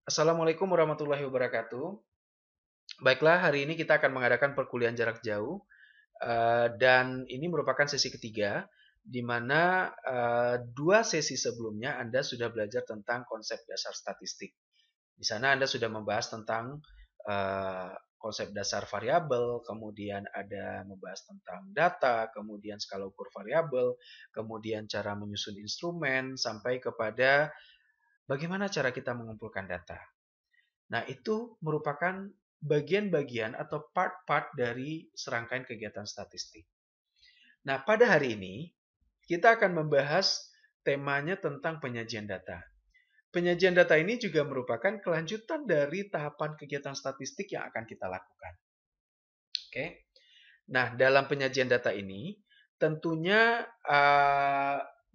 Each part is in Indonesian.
Assalamualaikum warahmatullahi wabarakatuh. Baiklah, hari ini kita akan mengadakan perkuliahan jarak jauh dan ini merupakan sesi ketiga, di mana dua sesi sebelumnya Anda sudah belajar tentang konsep dasar statistik. Di sana Anda sudah membahas tentang eh, konsep dasar variabel, kemudian ada membahas tentang data, kemudian skala ukur variabel, kemudian cara menyusun instrumen, sampai kepada bagaimana cara kita mengumpulkan data. Nah, itu merupakan bagian-bagian atau part-part dari serangkaian kegiatan statistik. Nah, pada hari ini kita akan membahas temanya tentang penyajian data. Penyajian data ini juga merupakan kelanjutan dari tahapan kegiatan statistik yang akan kita lakukan. Oke. Nah, dalam penyajian data ini tentunya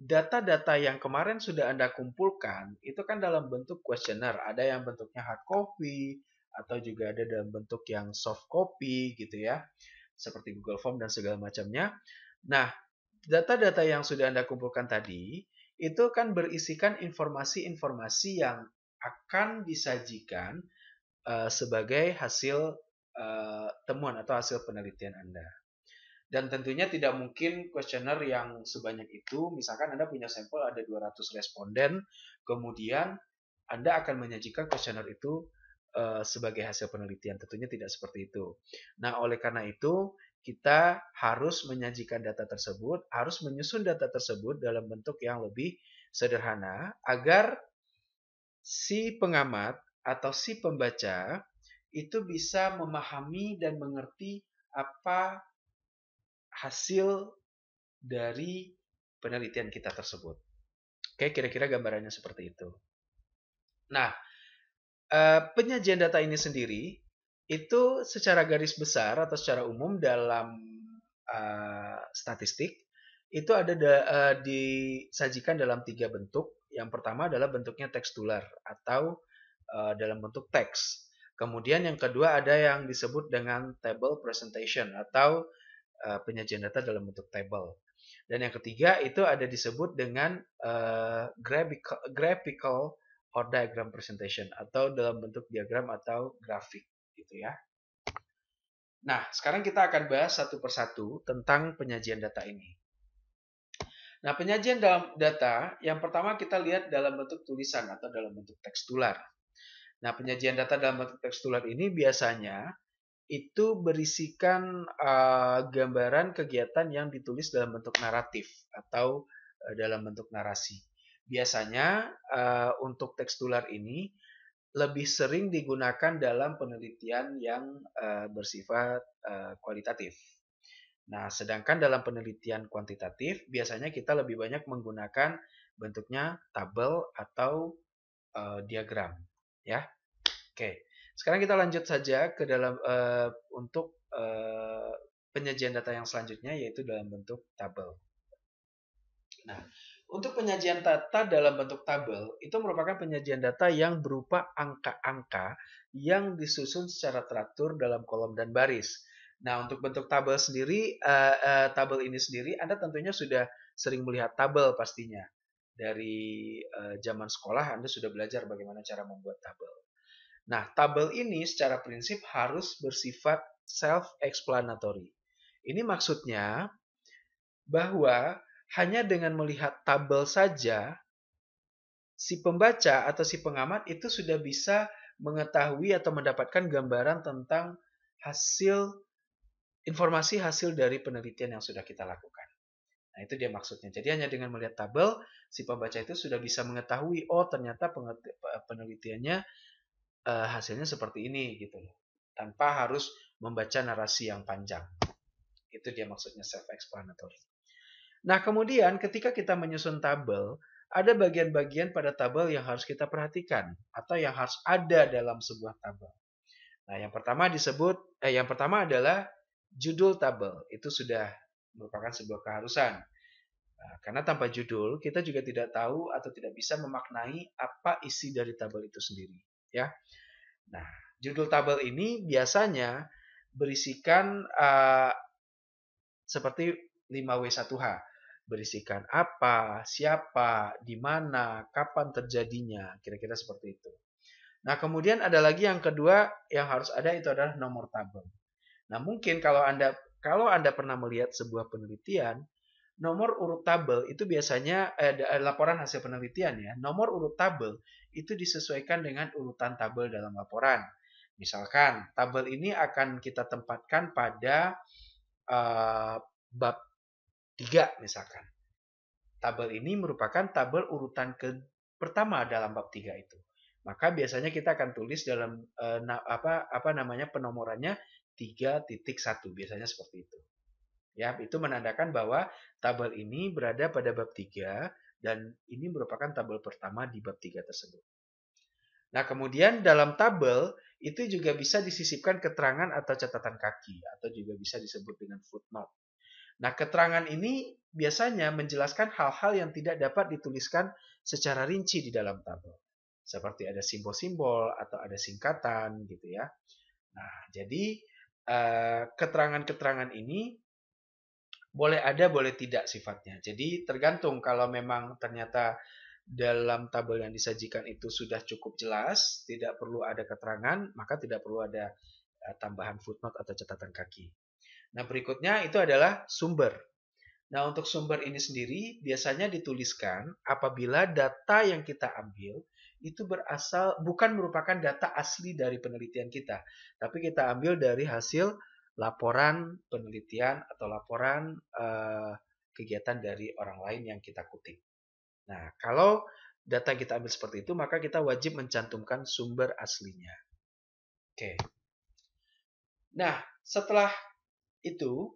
data-data yang kemarin sudah Anda kumpulkan itu kan dalam bentuk kuesioner. Ada yang bentuknya hard copy atau juga ada dalam bentuk yang soft copy gitu ya. Seperti Google Form dan segala macamnya. Nah, data-data yang sudah Anda kumpulkan tadi itu kan berisikan informasi-informasi yang akan disajikan sebagai hasil temuan atau hasil penelitian Anda. Dan tentunya tidak mungkin kuesioner yang sebanyak itu, misalkan Anda punya sampel ada 200 responden, kemudian Anda akan menyajikan kuesioner itu sebagai hasil penelitian. Tentunya tidak seperti itu. Nah, oleh karena itu, kita harus menyajikan data tersebut, harus menyusun data tersebut dalam bentuk yang lebih sederhana, agar si pengamat atau si pembaca itu bisa memahami dan mengerti apa hasil dari penelitian kita tersebut. Oke, kira-kira gambarannya seperti itu. Nah, penyajian data ini sendiri itu secara garis besar atau secara umum dalam statistik itu ada disajikan dalam tiga bentuk. Yang pertama adalah bentuknya tekstuler atau dalam bentuk teks. Kemudian yang kedua ada yang disebut dengan table presentation atau penyajian data dalam bentuk table. Dan yang ketiga itu ada disebut dengan graphical or diagram presentation atau dalam bentuk diagram atau grafik gitu ya. Nah, sekarang kita akan bahas satu persatu tentang penyajian data ini. Nah, penyajian dalam data yang pertama kita lihat dalam bentuk tulisan atau dalam bentuk tekstuler. Nah, penyajian data dalam bentuk tekstuler ini biasanya itu berisikan gambaran kegiatan yang ditulis dalam bentuk naratif atau dalam bentuk narasi. Biasanya untuk tekstuler ini lebih sering digunakan dalam penelitian yang bersifat kualitatif. Nah, sedangkan dalam penelitian kuantitatif biasanya kita lebih banyak menggunakan bentuknya tabel atau diagram, ya. Oke, sekarang kita lanjut saja ke dalam untuk penyajian data yang selanjutnya yaitu dalam bentuk tabel. Nah, untuk penyajian data dalam bentuk tabel itu merupakan penyajian data yang berupa angka-angka yang disusun secara teratur dalam kolom dan baris. Nah, untuk bentuk tabel sendiri, tabel ini sendiri Anda tentunya sudah sering melihat tabel pastinya. Dari zaman sekolah Anda sudah belajar bagaimana cara membuat tabel. Nah, tabel ini secara prinsip harus bersifat self-explanatory. Ini maksudnya bahwa hanya dengan melihat tabel saja, si pembaca atau si pengamat itu sudah bisa mengetahui atau mendapatkan gambaran tentang hasil informasi hasil dari penelitian yang sudah kita lakukan. Nah, itu dia maksudnya. Jadi hanya dengan melihat tabel, si pembaca itu sudah bisa mengetahui, oh ternyata penelitiannya hasilnya seperti ini gitu loh. Tanpa harus membaca narasi yang panjang. Itu dia maksudnya self-explanatory. Nah, kemudian ketika kita menyusun tabel, ada bagian-bagian pada tabel yang harus kita perhatikan atau yang harus ada dalam sebuah tabel. Nah, yang pertama adalah judul tabel. Itu sudah merupakan sebuah keharusan. Nah, karena tanpa judul, kita juga tidak tahu atau tidak bisa memaknai apa isi dari tabel itu sendiri, ya. Nah, judul tabel ini biasanya berisikan seperti 5W1H. Berisikan apa, siapa, di mana, kapan terjadinya, kira-kira seperti itu. Nah, kemudian ada lagi yang kedua yang harus ada itu adalah nomor tabel. Nah, mungkin kalau Anda pernah melihat sebuah penelitian, nomor urut tabel itu biasanya laporan hasil penelitian ya. Nomor urut tabel itu disesuaikan dengan urutan tabel dalam laporan. Misalkan tabel ini akan kita tempatkan pada bab 3 misalkan. Tabel ini merupakan tabel urutan pertama dalam bab 3 itu. Maka biasanya kita akan tulis dalam apa namanya penomorannya 3.1, biasanya seperti itu. Ya, itu menandakan bahwa tabel ini berada pada bab 3 dan ini merupakan tabel pertama di bab 3 tersebut. Nah, kemudian dalam tabel itu juga bisa disisipkan keterangan atau catatan kaki atau juga bisa disebut dengan footnote. Nah, keterangan ini biasanya menjelaskan hal-hal yang tidak dapat dituliskan secara rinci di dalam tabel. Seperti ada simbol-simbol atau ada singkatan gitu ya. Nah, jadi keterangan-keterangan ini boleh ada, boleh tidak sifatnya. Jadi tergantung kalau memang ternyata dalam tabel yang disajikan itu sudah cukup jelas, tidak perlu ada keterangan, maka tidak perlu ada tambahan footnote atau catatan kaki. Nah, berikutnya itu adalah sumber. Nah, untuk sumber ini sendiri biasanya dituliskan apabila data yang kita ambil itu bukan merupakan data asli dari penelitian kita, tapi kita ambil dari hasil laporan penelitian atau laporan kegiatan dari orang lain yang kita kutip. Nah, kalau data yang kita ambil seperti itu, maka kita wajib mencantumkan sumber aslinya. Oke. Nah, setelah itu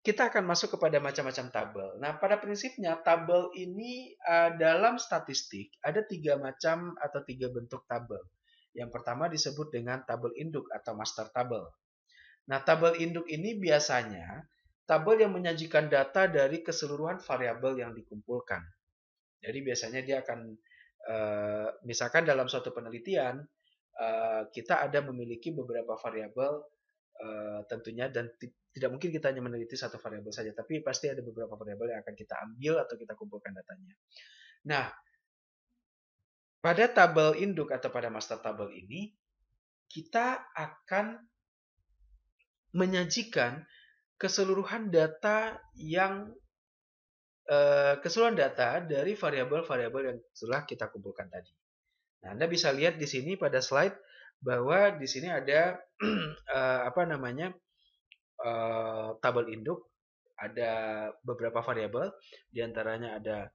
kita akan masuk kepada macam-macam tabel. Nah, pada prinsipnya tabel ini dalam statistik ada 3 macam atau 3 bentuk tabel. Yang pertama disebut dengan tabel induk atau master tabel. Nah, tabel induk ini biasanya tabel yang menyajikan data dari keseluruhan variabel yang dikumpulkan. Jadi biasanya dia akan misalkan dalam suatu penelitian kita ada memiliki beberapa variabel tentunya, dan tidak mungkin kita hanya meneliti satu variabel saja, tapi pasti ada beberapa variabel yang akan kita ambil atau kita kumpulkan datanya. Nah, pada tabel induk atau pada master tabel ini kita akan menyajikan keseluruhan data dari variabel-variabel yang telah kita kumpulkan tadi. Nah, Anda bisa lihat di sini pada slide bahwa di sini ada tabel induk, ada beberapa variabel, diantaranya ada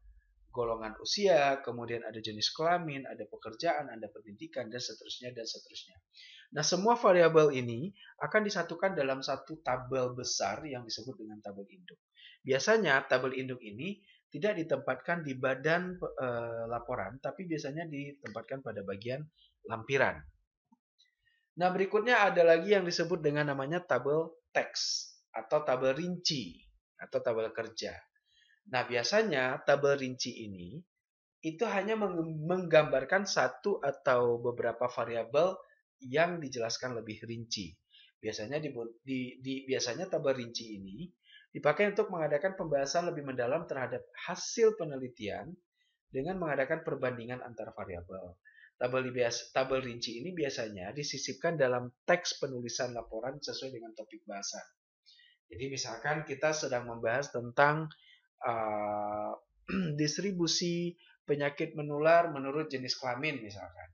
golongan usia, kemudian ada jenis kelamin, ada pekerjaan, ada pendidikan, dan seterusnya, dan seterusnya. Nah, semua variabel ini akan disatukan dalam satu tabel besar yang disebut dengan tabel induk. Biasanya tabel induk ini tidak ditempatkan di badan laporan, tapi biasanya ditempatkan pada bagian lampiran. Nah, berikutnya ada lagi yang disebut dengan namanya tabel teks atau tabel rinci atau tabel kerja. Nah, biasanya tabel rinci ini itu hanya menggambarkan satu atau beberapa variabel yang dijelaskan lebih rinci. Biasanya biasanya tabel rinci ini dipakai untuk mengadakan pembahasan lebih mendalam terhadap hasil penelitian dengan mengadakan perbandingan antar variabel. Tabel rinci ini biasanya disisipkan dalam teks penulisan laporan sesuai dengan topik bahasan. Jadi misalkan kita sedang membahas tentang distribusi penyakit menular menurut jenis kelamin misalkan.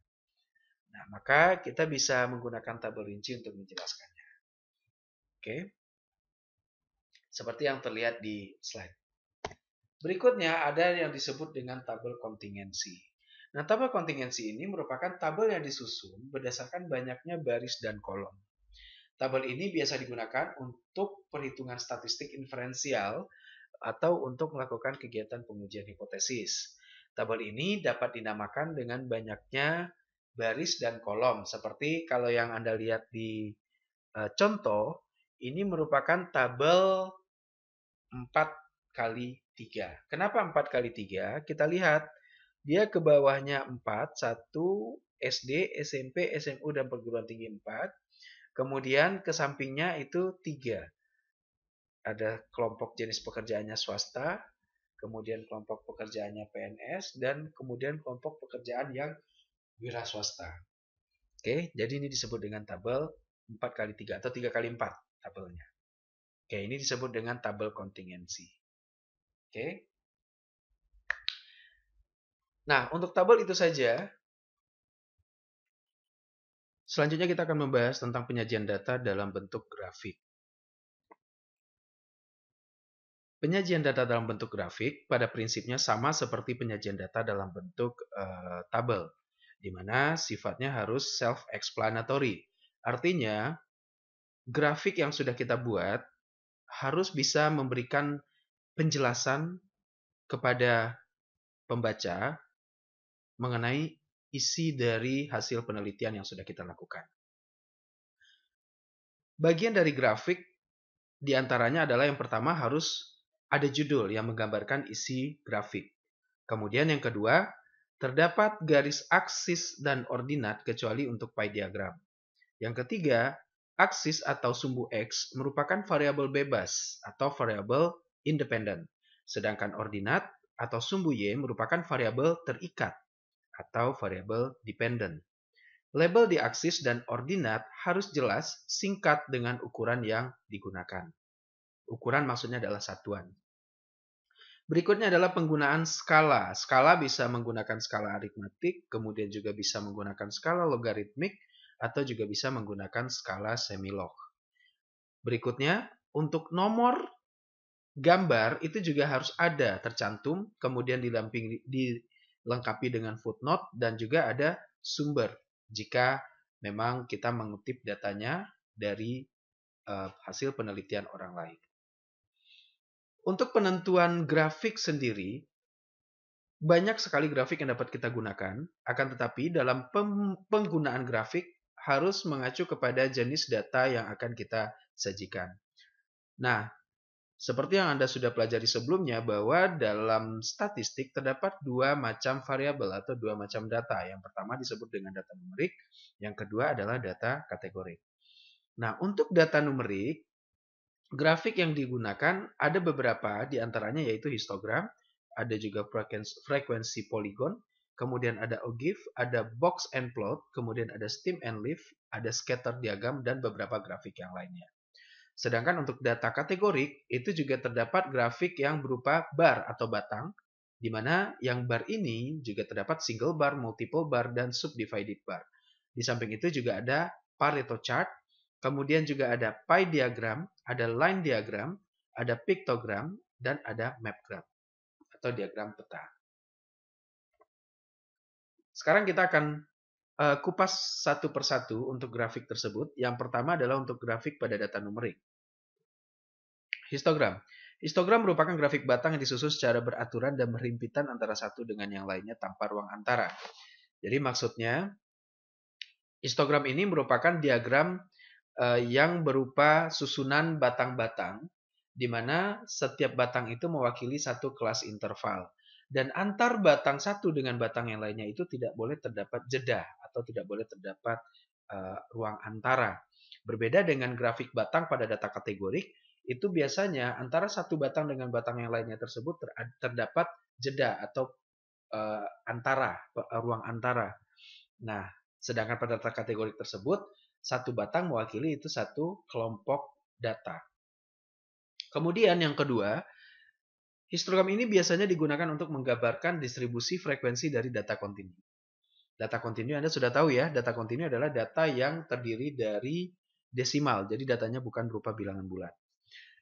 Nah, maka kita bisa menggunakan tabel rinci untuk menjelaskannya. Oke. Seperti yang terlihat di slide. Berikutnya ada yang disebut dengan tabel kontingensi. Nah, tabel kontingensi ini merupakan tabel yang disusun berdasarkan banyaknya baris dan kolom. Tabel ini biasa digunakan untuk perhitungan statistik inferensial atau untuk melakukan kegiatan pengujian hipotesis. Tabel ini dapat dinamakan dengan banyaknya baris dan kolom. Seperti kalau yang Anda lihat di contoh, ini merupakan tabel 4 kali 3. Kenapa 4 kali 3? Kita lihat dia ke bawahnya 4, 1 SD, SMP, SMU, dan perguruan tinggi 4. Kemudian ke sampingnya itu 3. Ada kelompok jenis pekerjaannya swasta, kemudian kelompok pekerjaannya PNS, dan kemudian kelompok pekerjaan yang wira swasta. Oke, jadi ini disebut dengan tabel 4x3 atau 3x4 tabelnya. Oke, ini disebut dengan tabel kontingensi. Oke. Nah, untuk tabel itu saja. Selanjutnya kita akan membahas tentang penyajian data dalam bentuk grafik. Penyajian data dalam bentuk grafik pada prinsipnya sama seperti penyajian data dalam bentuk tabel, di mana sifatnya harus self-explanatory. Artinya, grafik yang sudah kita buat harus bisa memberikan penjelasan kepada pembaca mengenai isi dari hasil penelitian yang sudah kita lakukan. Bagian dari grafik diantaranya adalah yang pertama harus ada judul yang menggambarkan isi grafik. Kemudian yang kedua, terdapat garis aksis dan ordinat kecuali untuk pie diagram. Yang ketiga, aksis atau sumbu X merupakan variabel bebas atau variabel independen. Sedangkan ordinat atau sumbu Y merupakan variabel terikat atau variabel dependent. Label di aksis dan ordinat harus jelas, singkat dengan ukuran yang digunakan. Ukuran maksudnya adalah satuan. Berikutnya adalah penggunaan skala. Skala bisa menggunakan skala aritmatik, kemudian juga bisa menggunakan skala logaritmik, atau juga bisa menggunakan skala semilog. Berikutnya, untuk nomor gambar itu juga harus ada tercantum, kemudian dilengkapi dengan footnote, dan juga ada sumber jika memang kita mengutip datanya dari hasil penelitian orang lain. Untuk penentuan grafik sendiri, banyak sekali grafik yang dapat kita gunakan, akan tetapi dalam penggunaan grafik harus mengacu kepada jenis data yang akan kita sajikan. Nah, seperti yang Anda sudah pelajari sebelumnya, bahwa dalam statistik terdapat dua macam variabel atau dua macam data. Yang pertama disebut dengan data numerik, yang kedua adalah data kategorik. Nah, untuk data numerik, grafik yang digunakan ada beberapa, diantaranya yaitu histogram, ada juga frekuensi polygon, kemudian ada ogive, ada box and plot, kemudian ada stem and leaf, ada scatter diagram, dan beberapa grafik yang lainnya. Sedangkan untuk data kategorik, itu juga terdapat grafik yang berupa bar atau batang, di mana yang bar ini juga terdapat single bar, multiple bar, dan subdivided bar. Di samping itu juga ada Pareto chart, kemudian juga ada pie diagram, ada line diagram, ada pictogram, dan ada map graph atau diagram peta. Sekarang kita akan kupas satu persatu untuk grafik tersebut. Yang pertama adalah untuk grafik pada data numerik. Histogram. Histogram merupakan grafik batang yang disusun secara beraturan dan berhimpitan antara satu dengan yang lainnya tanpa ruang antara. Jadi maksudnya, histogram ini merupakan diagram yang berupa susunan batang-batang, di mana setiap batang itu mewakili satu kelas interval. Dan antar batang satu dengan batang yang lainnya itu tidak boleh terdapat jeda atau tidak boleh terdapat ruang antara. Berbeda dengan grafik batang pada data kategorik, itu biasanya antara satu batang dengan batang yang lainnya tersebut terdapat jeda atau ruang antara. Nah, sedangkan pada data kategorik tersebut, satu batang mewakili itu satu kelompok data. Kemudian yang kedua, histogram ini biasanya digunakan untuk menggambarkan distribusi frekuensi dari data kontinu. Data kontinu Anda sudah tahu ya, data kontinu adalah data yang terdiri dari desimal, jadi datanya bukan berupa bilangan bulat.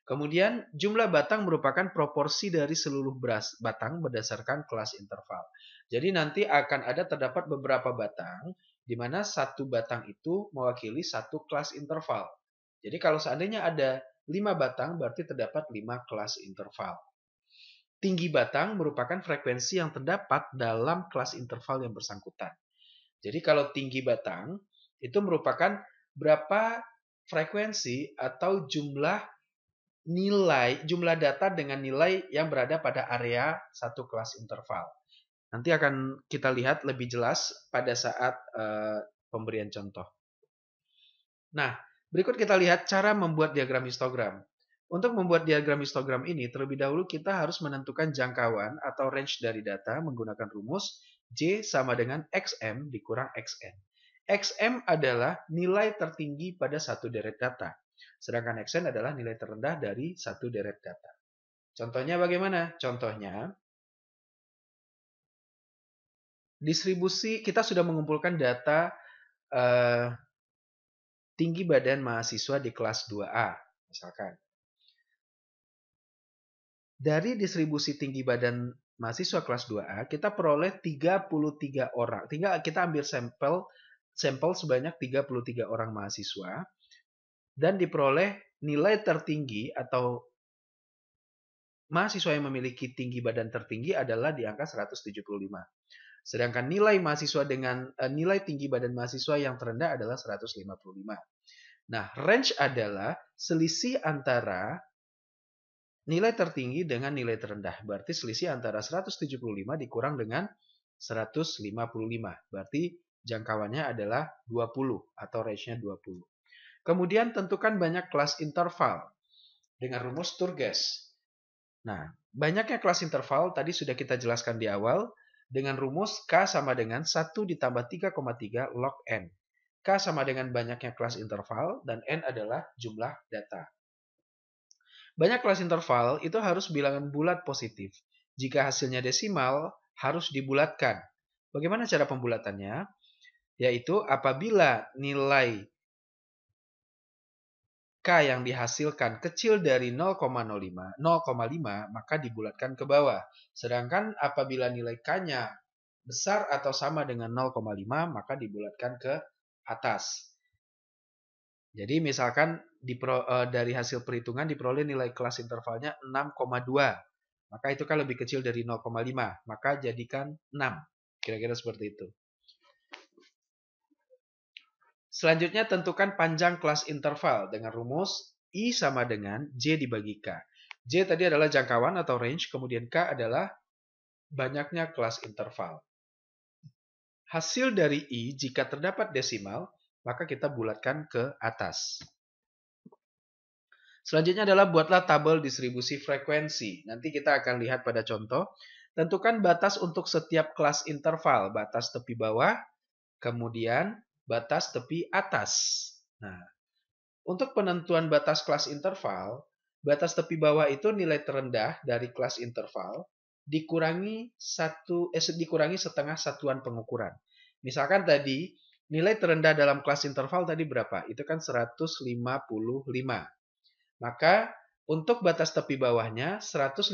Kemudian jumlah batang merupakan proporsi dari seluruh batang berdasarkan kelas interval. Jadi nanti akan ada terdapat beberapa batang, di mana satu batang itu mewakili satu kelas interval. Jadi kalau seandainya ada 5 batang, berarti terdapat 5 kelas interval. Tinggi batang merupakan frekuensi yang terdapat dalam kelas interval yang bersangkutan. Jadi kalau tinggi batang, itu merupakan berapa frekuensi atau jumlah data dengan nilai yang berada pada area satu kelas interval. Nanti akan kita lihat lebih jelas pada saat pemberian contoh. Nah, berikut kita lihat cara membuat diagram histogram. Untuk membuat diagram histogram ini, terlebih dahulu kita harus menentukan jangkauan atau range dari data menggunakan rumus J sama dengan XM dikurang XN. XM adalah nilai tertinggi pada satu deret data. Sedangkan XN adalah nilai terendah dari satu deret data. Contohnya bagaimana? Contohnya, distribusi kita sudah mengumpulkan data tinggi badan mahasiswa di kelas 2A, misalkan. Dari distribusi tinggi badan mahasiswa kelas 2A, kita peroleh 33 orang. Tinggal kita ambil sampel sebanyak 33 orang mahasiswa, dan diperoleh nilai tertinggi atau mahasiswa yang memiliki tinggi badan tertinggi adalah di angka 175. Sedangkan nilai mahasiswa dengan nilai tinggi badan mahasiswa yang terendah adalah 155. Nah, range adalah selisih antara nilai tertinggi dengan nilai terendah. Berarti selisih antara 175 dikurang dengan 155. Berarti jangkauannya adalah 20 atau range-nya 20. Kemudian tentukan banyak kelas interval dengan rumus Sturges. Nah, banyaknya kelas interval tadi sudah kita jelaskan di awal dengan rumus K sama dengan 1 ditambah 3,3 log N. K sama dengan banyaknya kelas interval dan N adalah jumlah data. Banyak kelas interval itu harus bilangan bulat positif. Jika hasilnya desimal, harus dibulatkan. Bagaimana cara pembulatannya? Yaitu apabila nilai K yang dihasilkan kecil dari 0,05, maka dibulatkan ke bawah. Sedangkan apabila nilai K-nya besar atau sama dengan 0,5, maka dibulatkan ke atas. Jadi misalkan dari hasil perhitungan diperoleh nilai kelas intervalnya 6,2. Maka itu kan lebih kecil dari 0,5. Maka jadikan 6. Kira-kira seperti itu. Selanjutnya tentukan panjang kelas interval dengan rumus I sama dengan J dibagi K. J tadi adalah jangkauan atau range, kemudian K adalah banyaknya kelas interval. Hasil dari I jika terdapat desimal, maka kita bulatkan ke atas. Selanjutnya adalah buatlah tabel distribusi frekuensi. Nanti kita akan lihat pada contoh. Tentukan batas untuk setiap kelas interval. Batas tepi bawah, kemudian batas tepi atas. Nah, untuk penentuan batas kelas interval, batas tepi bawah itu nilai terendah dari kelas interval dikurangi setengah satuan pengukuran. Misalkan tadi nilai terendah dalam kelas interval tadi berapa? Itu kan 155. Maka untuk batas tepi bawahnya 155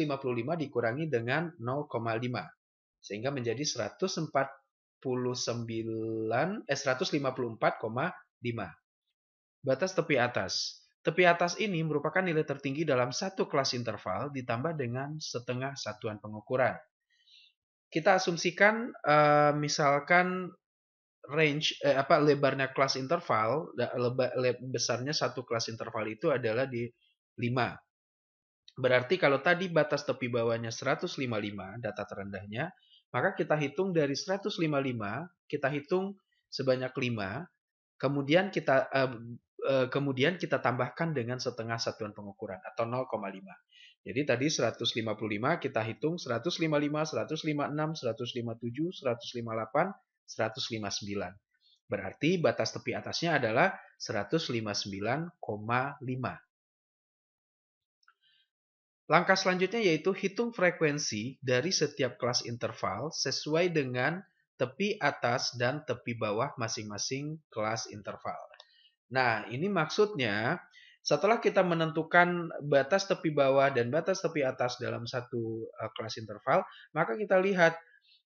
dikurangi dengan 0,5 sehingga menjadi 154,5. Batas tepi atas. Tepi atas ini merupakan nilai tertinggi dalam satu kelas interval ditambah dengan setengah satuan pengukuran. Kita asumsikan misalkan range lebarnya kelas interval, besarnya satu kelas interval itu adalah di 5. Berarti kalau tadi batas tepi bawahnya 155 data terendahnya, maka kita hitung dari 155, kita hitung sebanyak 5, kemudian kita tambahkan dengan setengah satuan pengukuran atau 0,5. Jadi tadi 155 kita hitung 155, 156, 157, 158, 159. Berarti batas tepi atasnya adalah 159,5. Langkah selanjutnya yaitu hitung frekuensi dari setiap kelas interval sesuai dengan tepi atas dan tepi bawah masing-masing kelas interval. Nah, ini maksudnya setelah kita menentukan batas tepi bawah dan batas tepi atas dalam satu kelas interval, maka kita lihat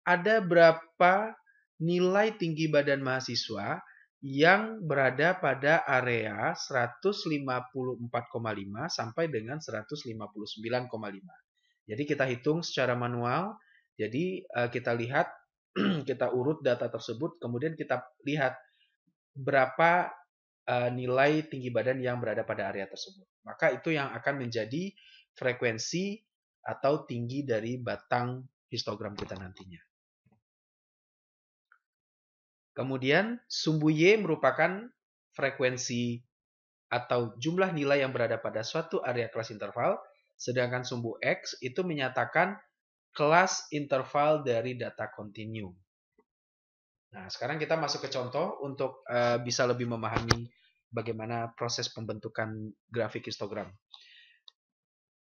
ada berapa nilai tinggi badan mahasiswa yang berada pada area 154,5 sampai dengan 159,5. Jadi kita hitung secara manual. Jadi kita lihat, kita urut data tersebut, kemudian kita lihat berapa nilai tinggi badan yang berada pada area tersebut. Maka itu yang akan menjadi frekuensi atau tinggi dari batang histogram kita nantinya. Kemudian sumbu Y merupakan frekuensi atau jumlah nilai yang berada pada suatu area kelas interval, sedangkan sumbu X itu menyatakan kelas interval dari data kontinu. Nah, sekarang kita masuk ke contoh untuk bisa lebih memahami bagaimana proses pembentukan grafik histogram.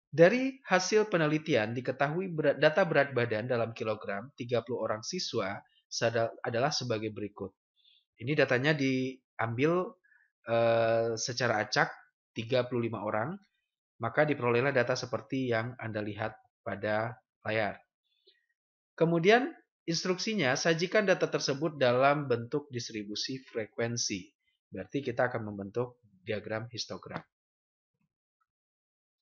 Dari hasil penelitian diketahui data berat badan dalam kilogram 30 orang siswa adalah sebagai berikut. Ini datanya diambil secara acak 35 orang, maka diperolehlah data seperti yang Anda lihat pada layar. Kemudian instruksinya sajikan data tersebut dalam bentuk distribusi frekuensi. Berarti kita akan membentuk diagram histogram.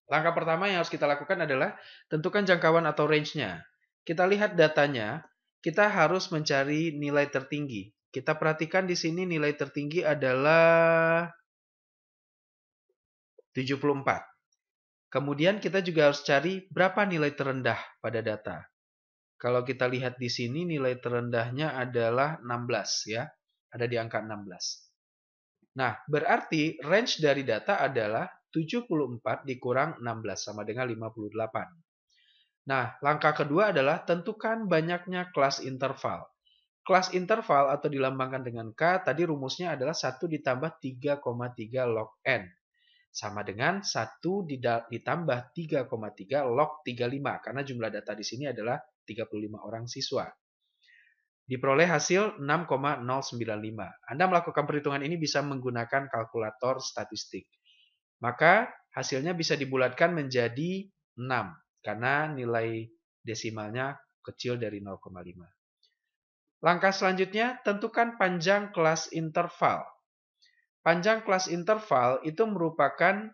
Langkah pertama yang harus kita lakukan adalah tentukan jangkauan atau range-nya. Kita lihat datanya, kita harus mencari nilai tertinggi. Kita perhatikan di sini nilai tertinggi adalah 74. Kemudian kita juga harus cari berapa nilai terendah pada data. Kalau kita lihat di sini nilai terendahnya adalah 16 ya. Ada di angka 16. Nah, berarti range dari data adalah 74 dikurang 16 sama dengan 58. Nah, langkah kedua adalah tentukan banyaknya kelas interval. Kelas interval atau dilambangkan dengan K, tadi rumusnya adalah 1 ditambah 3,3 log N. Sama dengan 1 ditambah 3,3 log 35. Karena jumlah data di sini adalah 35 orang siswa. Diperoleh hasil 6,095. Anda melakukan perhitungan ini bisa menggunakan kalkulator statistik. Maka hasilnya bisa dibulatkan menjadi 6 karena nilai desimalnya kecil dari 0,5. Langkah selanjutnya, tentukan panjang kelas interval. Panjang kelas interval itu merupakan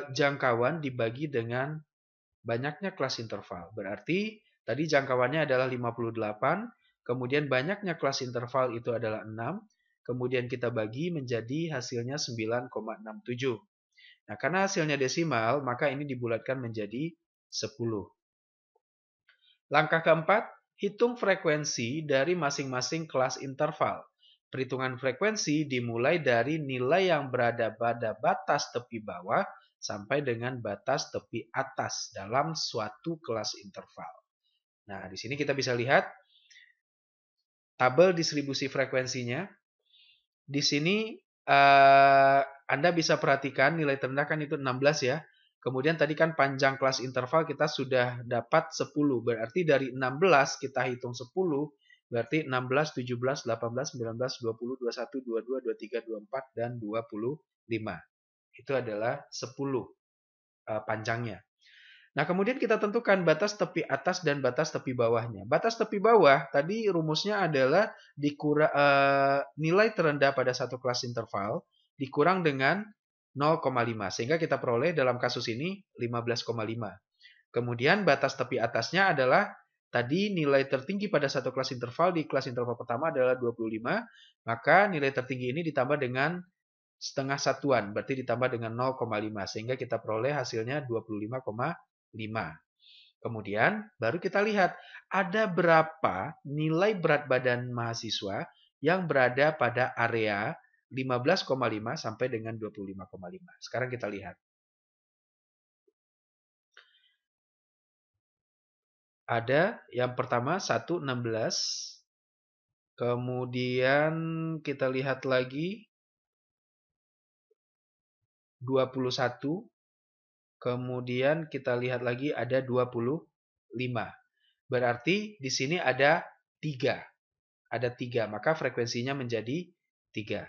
jangkauan dibagi dengan banyaknya kelas interval. Berarti tadi jangkauannya adalah 58, kemudian banyaknya kelas interval itu adalah 6, kemudian kita bagi menjadi hasilnya 9,67. Nah, karena hasilnya desimal, maka ini dibulatkan menjadi 10. Langkah keempat, hitung frekuensi dari masing-masing kelas interval. Perhitungan frekuensi dimulai dari nilai yang berada pada batas tepi bawah sampai dengan batas tepi atas dalam suatu kelas interval. Nah, di sini kita bisa lihat tabel distribusi frekuensinya. Di sini Anda bisa perhatikan nilai terendah kan itu 16 ya. Kemudian tadi kan panjang kelas interval kita sudah dapat 10. Berarti dari 16 kita hitung 10. Berarti 16, 17, 18, 19, 20, 21, 22, 23, 24, dan 25. Itu adalah 10 panjangnya. Nah, kemudian kita tentukan batas tepi atas dan batas tepi bawahnya. Batas tepi bawah, tadi rumusnya adalah nilai terendah pada satu kelas interval dikurang dengan 0,5. Sehingga kita peroleh dalam kasus ini 15,5. Kemudian batas tepi atasnya adalah tadi nilai tertinggi pada satu kelas interval di kelas interval pertama adalah 25. Maka nilai tertinggi ini ditambah dengan setengah satuan, berarti ditambah dengan 0,5. Sehingga kita peroleh hasilnya 25,5. Kemudian baru kita lihat ada berapa nilai berat badan mahasiswa yang berada pada area 15,5 sampai dengan 25,5. Sekarang kita lihat. Ada yang pertama 1,16. Kemudian kita lihat lagi 21. Kemudian kita lihat lagi ada 25. Berarti di sini ada 3. Ada 3, maka frekuensinya menjadi 3.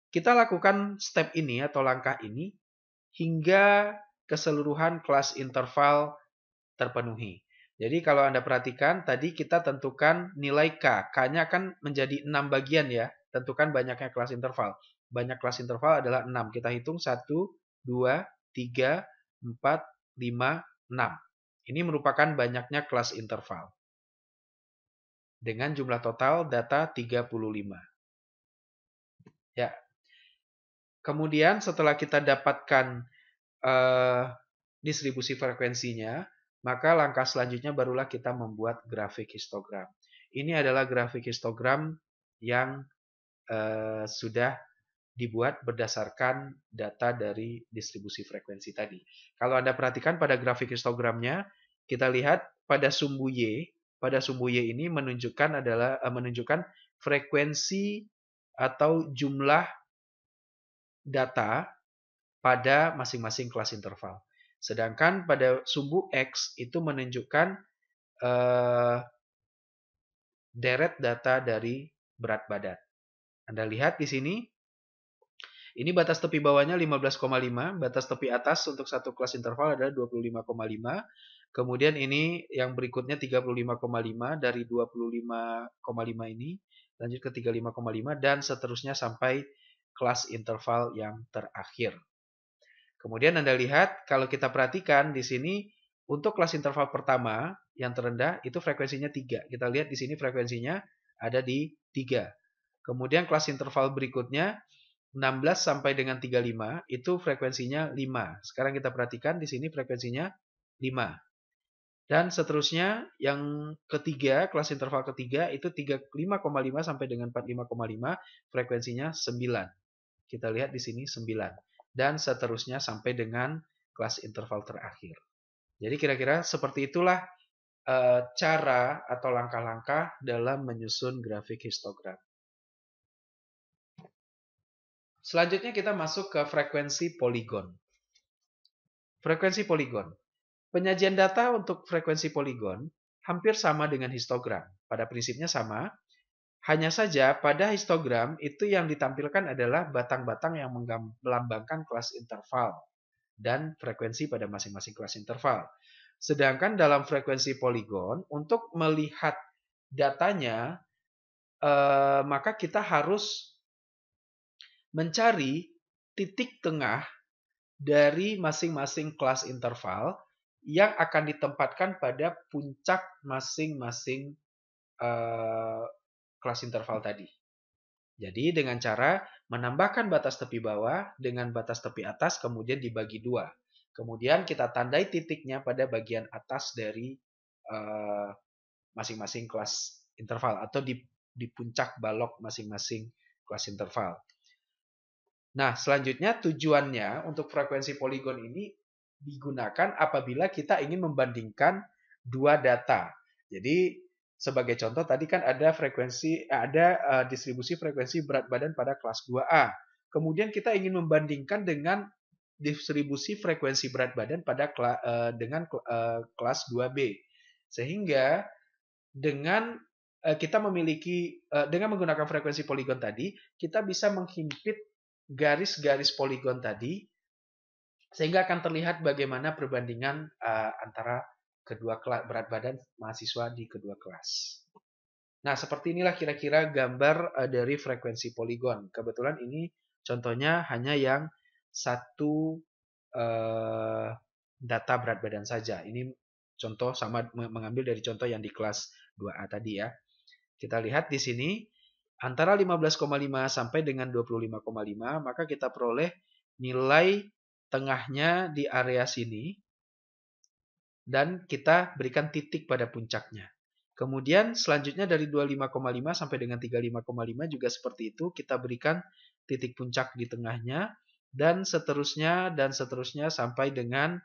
Kita lakukan step ini atau langkah ini hingga keseluruhan kelas interval terpenuhi. Jadi kalau Anda perhatikan, tadi kita tentukan nilai K. K-nya kan menjadi 6 bagian ya. Tentukan banyaknya kelas interval. Banyak kelas interval adalah 6. Kita hitung 1, 2, 3, 4, 5, 6. Ini merupakan banyaknya kelas interval. Dengan jumlah total data 35. Ya. Kemudian setelah kita dapatkan distribusi frekuensinya, maka langkah selanjutnya barulah kita membuat grafik histogram. Ini adalah grafik histogram yang sudah dibuat berdasarkan data dari distribusi frekuensi tadi. Kalau Anda perhatikan pada grafik histogramnya, kita lihat pada sumbu Y, pada sumbu Y ini menunjukkan frekuensi atau jumlah data pada masing-masing kelas interval. Sedangkan pada sumbu X itu menunjukkan deret data dari berat badan. Anda lihat di sini, ini batas tepi bawahnya 15,5, batas tepi atas untuk satu kelas interval adalah 25,5. Kemudian ini yang berikutnya 35,5, dari 25,5 ini lanjut ke 35,5 dan seterusnya sampai kelas interval yang terakhir. Kemudian Anda lihat kalau kita perhatikan di sini untuk kelas interval pertama yang terendah itu frekuensinya 3. Kita lihat di sini frekuensinya ada di 3. Kemudian kelas interval berikutnya 16 sampai dengan 35 itu frekuensinya 5. Sekarang kita perhatikan di sini frekuensinya 5. Dan seterusnya yang ketiga, kelas interval ketiga itu 35,5 sampai dengan 45,5 frekuensinya 9. Kita lihat di sini 9. Dan seterusnya sampai dengan kelas interval terakhir. Jadi kira-kira seperti itulah cara atau langkah-langkah dalam menyusun grafik histogram. Selanjutnya kita masuk ke frekuensi poligon. Frekuensi poligon. Penyajian data untuk frekuensi poligon hampir sama dengan histogram. Pada prinsipnya sama, hanya saja pada histogram itu yang ditampilkan adalah batang-batang yang melambangkan kelas interval dan frekuensi pada masing-masing kelas interval. Sedangkan dalam frekuensi poligon, untuk melihat datanya, maka kita harus mencari titik tengah dari masing-masing kelas interval yang akan ditempatkan pada puncak masing-masing kelas interval tadi. Jadi dengan cara menambahkan batas tepi bawah dengan batas tepi atas kemudian dibagi 2. Kemudian kita tandai titiknya pada bagian atas dari masing-masing kelas interval atau di puncak balok masing-masing kelas interval. Nah, selanjutnya tujuannya untuk frekuensi poligon ini digunakan apabila kita ingin membandingkan dua data. Jadi sebagai contoh tadi kan ada distribusi frekuensi berat badan pada kelas 2A. Kemudian kita ingin membandingkan dengan distribusi frekuensi berat badan pada kelas 2B. Sehingga dengan kita memiliki dengan menggunakan frekuensi poligon tadi, kita bisa menghimpit garis-garis poligon tadi sehingga akan terlihat bagaimana perbandingan antara kedua berat badan mahasiswa di kedua kelas. Nah, seperti inilah kira-kira gambar dari frekuensi poligon. Kebetulan ini contohnya hanya yang satu data berat badan saja. Ini contoh sama mengambil dari contoh yang di kelas 2A tadi ya. Kita lihat di sini antara 15,5 sampai dengan 25,5, maka kita peroleh nilai tengahnya di area sini dan kita berikan titik pada puncaknya. Kemudian selanjutnya dari 25,5 sampai dengan 35,5 juga seperti itu, kita berikan titik puncak di tengahnya dan seterusnya sampai dengan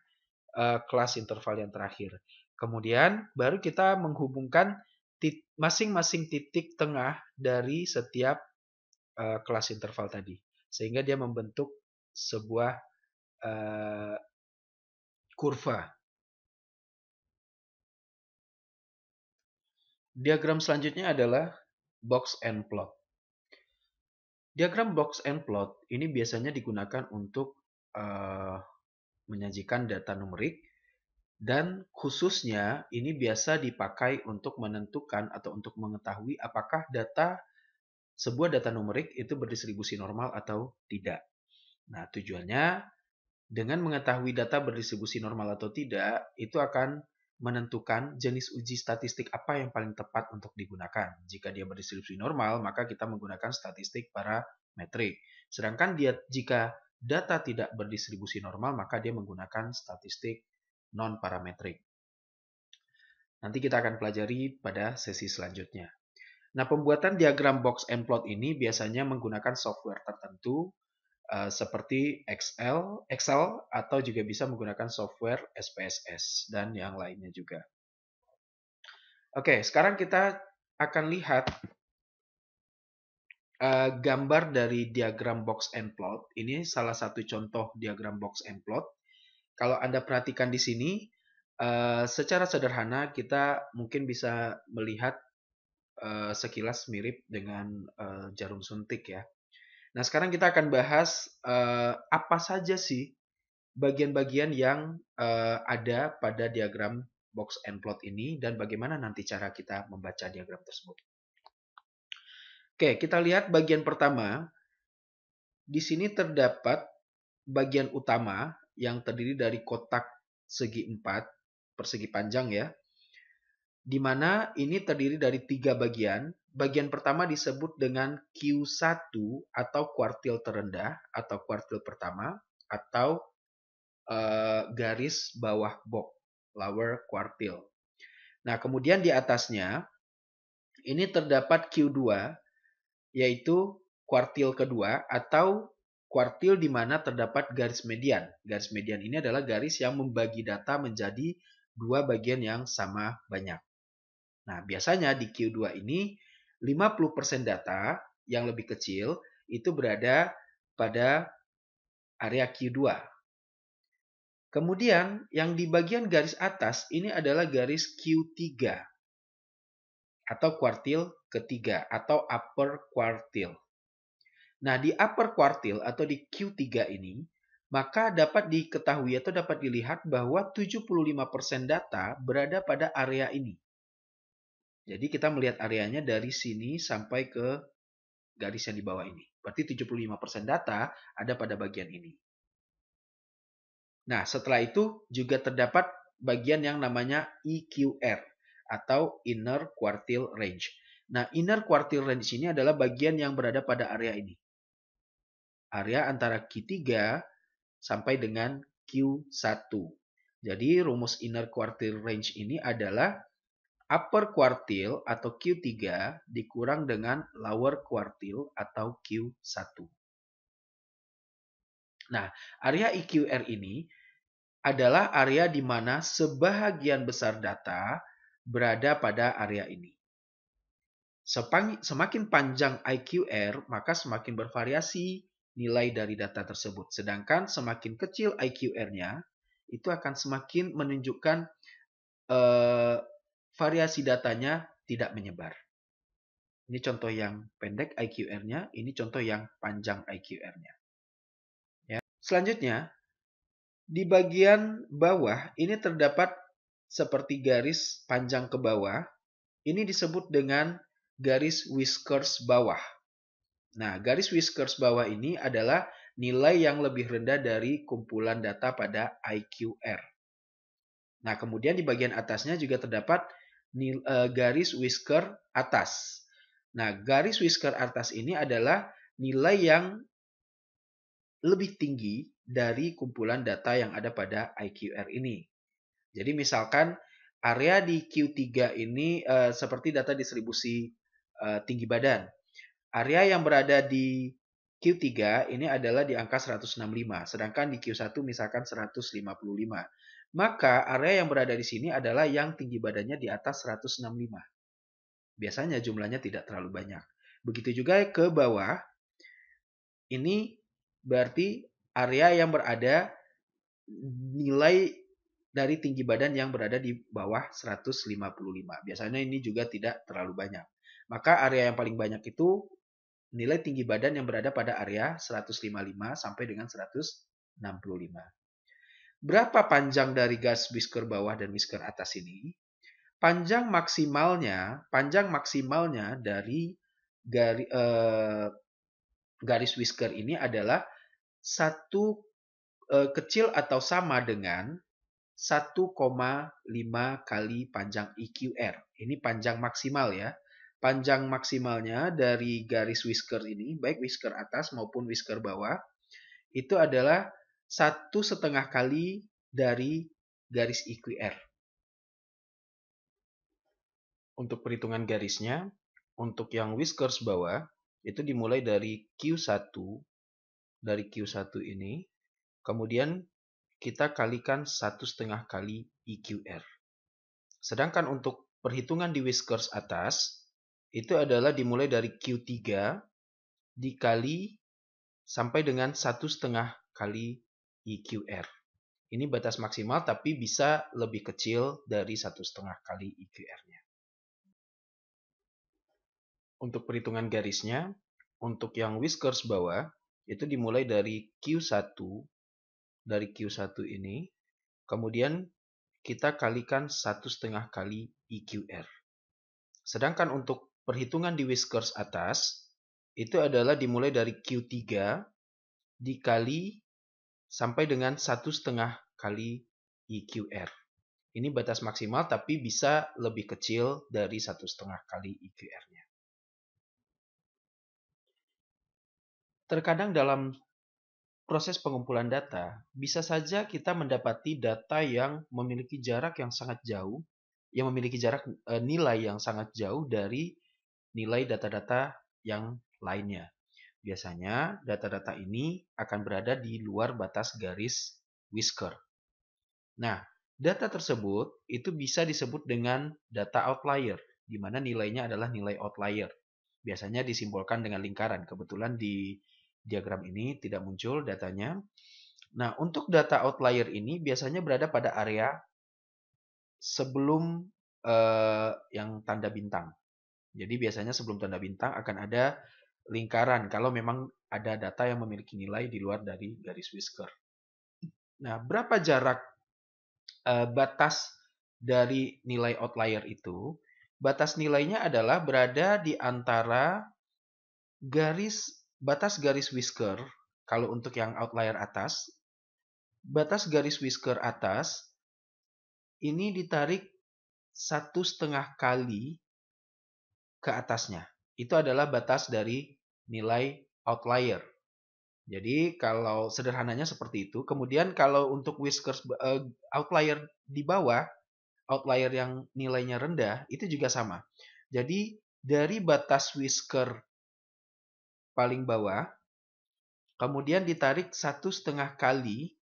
kelas interval yang terakhir. Kemudian baru kita menghubungkan masing-masing titik tengah dari setiap kelas interval tadi. Sehingga dia membentuk sebuah kurva. Diagram selanjutnya adalah box and plot. Diagram box and plot ini biasanya digunakan untuk menyajikan data numerik. Dan khususnya ini biasa dipakai untuk menentukan atau untuk mengetahui apakah sebuah data numerik itu berdistribusi normal atau tidak. Nah, tujuannya dengan mengetahui data berdistribusi normal atau tidak, itu akan menentukan jenis uji statistik apa yang paling tepat untuk digunakan. Jika dia berdistribusi normal, maka kita menggunakan statistik parametrik. Sedangkan jika data tidak berdistribusi normal, maka dia menggunakan statistik non-parametrik. Nanti kita akan pelajari pada sesi selanjutnya. Nah, pembuatan diagram box and plot ini biasanya menggunakan software tertentu seperti Excel atau juga bisa menggunakan software SPSS dan yang lainnya juga. Oke, sekarang kita akan lihat gambar dari diagram box and plot. Ini salah satu contoh diagram box and plot. Kalau Anda perhatikan di sini, secara sederhana kita mungkin bisa melihat sekilas mirip dengan jarum suntik ya. Nah, sekarang kita akan bahas apa saja sih bagian-bagian yang ada pada diagram box and plot ini dan bagaimana nanti cara kita membaca diagram tersebut. Oke, kita lihat bagian pertama. Di sini terdapat bagian utama yang terdiri dari kotak segi 4 persegi panjang ya. Di mana ini terdiri dari 3 bagian. Bagian pertama disebut dengan Q1 atau kuartil terendah atau kuartil pertama atau garis bawah box, lower quartile. Nah, kemudian di atasnya ini terdapat Q2 yaitu kuartil kedua atau kuartil di mana terdapat garis median. Garis median ini adalah garis yang membagi data menjadi dua bagian yang sama banyak. Nah, biasanya di Q2 ini 50% data yang lebih kecil itu berada pada area Q2. Kemudian yang di bagian garis atas ini adalah garis Q3 atau kuartil ketiga atau upper quartile. Nah, di upper quartile atau di Q3 ini, maka dapat diketahui atau dapat dilihat bahwa 75% data berada pada area ini. Jadi kita melihat areanya dari sini sampai ke garis yang di bawah ini. Berarti 75% data ada pada bagian ini. Nah, setelah itu juga terdapat bagian yang namanya EQR atau Inner Quartile Range. Nah, Inner Quartile Range ini adalah bagian yang berada pada area ini. Area antara Q3 sampai dengan Q1. Jadi rumus Inner Quartile Range ini adalah upper quartile atau Q3 dikurang dengan lower quartile atau Q1. Nah, area EQR ini adalah area di mana sebahagian besar data berada pada area ini. Semakin panjang IQR, maka semakin bervariasi nilai dari data tersebut. Sedangkan semakin kecil IQR-nya, itu akan semakin menunjukkan variasi datanya tidak menyebar. Ini contoh yang pendek IQR-nya, ini contoh yang panjang IQR-nya. Ya. Selanjutnya, di bagian bawah ini terdapat seperti garis panjang ke bawah. Ini disebut dengan garis whiskers bawah. Nah, garis whiskers bawah ini adalah nilai yang lebih rendah dari kumpulan data pada IQR. Nah, kemudian di bagian atasnya juga terdapat garis whisker atas. Nah, garis whisker atas ini adalah nilai yang lebih tinggi dari kumpulan data yang ada pada IQR ini. Jadi misalkan area di Q3 ini seperti data distribusi tinggi badan. Area yang berada di Q3 ini adalah di angka 165, sedangkan di Q1 misalkan 155. Maka area yang berada di sini adalah yang tinggi badannya di atas 165. Biasanya jumlahnya tidak terlalu banyak. Begitu juga ke bawah, ini berarti area yang berada nilai dari tinggi badan yang berada di bawah 155. Biasanya ini juga tidak terlalu banyak. Maka area yang paling banyak itu nilai tinggi badan yang berada pada area 155 sampai dengan 165. Berapa panjang dari garis whisker bawah dan whisker atas ini? Panjang maksimalnya dari garis whisker ini adalah satu kecil atau sama dengan 1,5 kali panjang EQR. Ini panjang maksimal ya. Panjang maksimalnya dari garis whisker ini, baik whisker atas maupun whisker bawah, itu adalah 1,5 kali dari garis EQR. Untuk perhitungan garisnya, untuk yang whiskers bawah, itu dimulai dari Q1, ini, kemudian kita kalikan 1,5 kali EQR. Sedangkan untuk perhitungan di whiskers atas itu adalah dimulai dari Q3 dikali sampai dengan 1,5 kali IQR. Ini batas maksimal tapi bisa lebih kecil dari 1,5 kali IQR-nya. Untuk perhitungan garisnya, untuk yang whiskers bawah, itu dimulai dari Q1, ini, kemudian kita kalikan 1,5 kali IQR. Sedangkan untuk perhitungan di whiskers atas, itu adalah dimulai dari Q3 dikali sampai dengan 1,5 kali IQR. Ini batas maksimal tapi bisa lebih kecil dari 1,5 kali IQR-nya. Terkadang dalam proses pengumpulan data, bisa saja kita mendapati data yang memiliki jarak yang sangat jauh, yang memiliki jarak nilai yang sangat jauh dari nilai data-data yang lainnya. Biasanya data-data ini akan berada di luar batas garis whisker. Nah, data tersebut itu bisa disebut dengan data outlier, di mana nilainya adalah nilai outlier. Biasanya disimbolkan dengan lingkaran. Kebetulan di diagram ini tidak muncul datanya. Nah, untuk data outlier ini biasanya berada pada area sebelum yang tanda bintang. Jadi biasanya sebelum tanda bintang akan ada lingkaran kalau memang ada data yang memiliki nilai di luar dari garis whisker. Nah, berapa jarak batas dari nilai outlier itu? Batas nilainya adalah berada di antara batas garis whisker. Kalau untuk yang outlier atas, batas garis whisker atas ini ditarik 1,5 kali ke atasnya. Itu adalah batas dari nilai outlier. Jadi kalau sederhananya seperti itu. Kemudian kalau untuk whiskers outlier di bawah, outlier yang nilainya rendah, itu juga sama. Jadi dari batas whisker paling bawah, kemudian ditarik 1,5 kali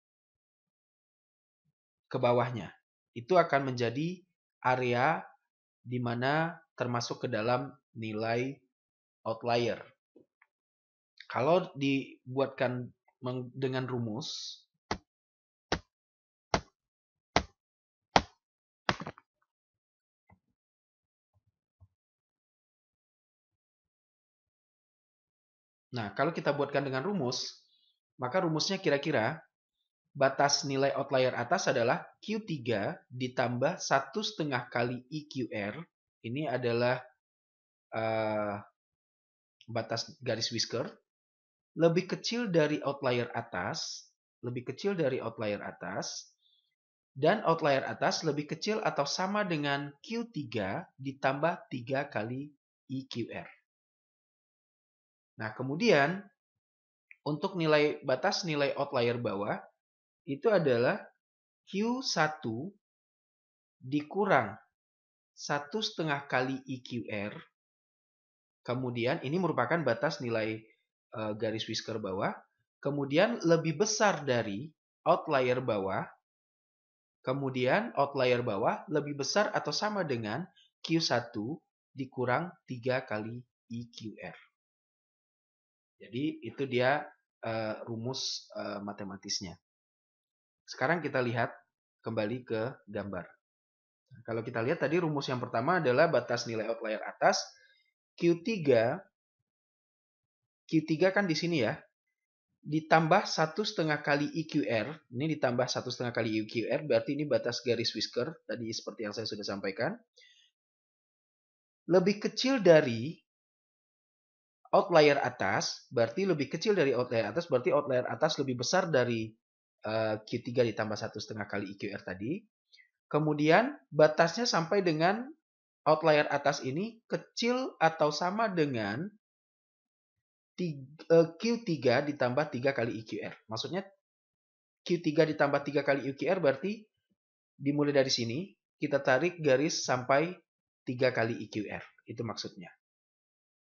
ke bawahnya. Itu akan menjadi area di mana termasuk ke dalam nilai outlier. Kalau dibuatkan dengan rumus, nah kalau kita buatkan dengan rumus, maka rumusnya kira-kira batas nilai outlier atas adalah Q3 ditambah 1,5 kali IQR. Ini adalah batas garis whisker. Lebih kecil dari outlier atas, dan outlier atas lebih kecil atau sama dengan Q3 ditambah 3 kali IQR. Nah, kemudian untuk batas nilai outlier bawah itu adalah Q1 dikurang 1,5 kali IQR. Kemudian ini merupakan batas nilai garis whisker bawah. Kemudian lebih besar dari outlier bawah. Kemudian outlier bawah lebih besar atau sama dengan Q1 dikurang 3 kali IQR. Jadi itu dia rumus matematisnya. Sekarang kita lihat kembali ke gambar. Nah, kalau kita lihat tadi rumus yang pertama adalah batas nilai outlier atas. Q3 kan di sini ya. Ditambah 1,5 kali IQR. Ini ditambah 1,5 kali IQR berarti ini batas garis whisker. Tadi seperti yang saya sudah sampaikan. Lebih kecil dari outlier atas, berarti outlier atas lebih besar dari Q3 ditambah 1,5 kali IQR tadi. Kemudian batasnya sampai dengan outlier atas ini kecil atau sama dengan Q3 ditambah 3 kali IQR. Maksudnya Q3 ditambah 3 kali IQR berarti dimulai dari sini, kita tarik garis sampai 3 kali IQR. Itu maksudnya.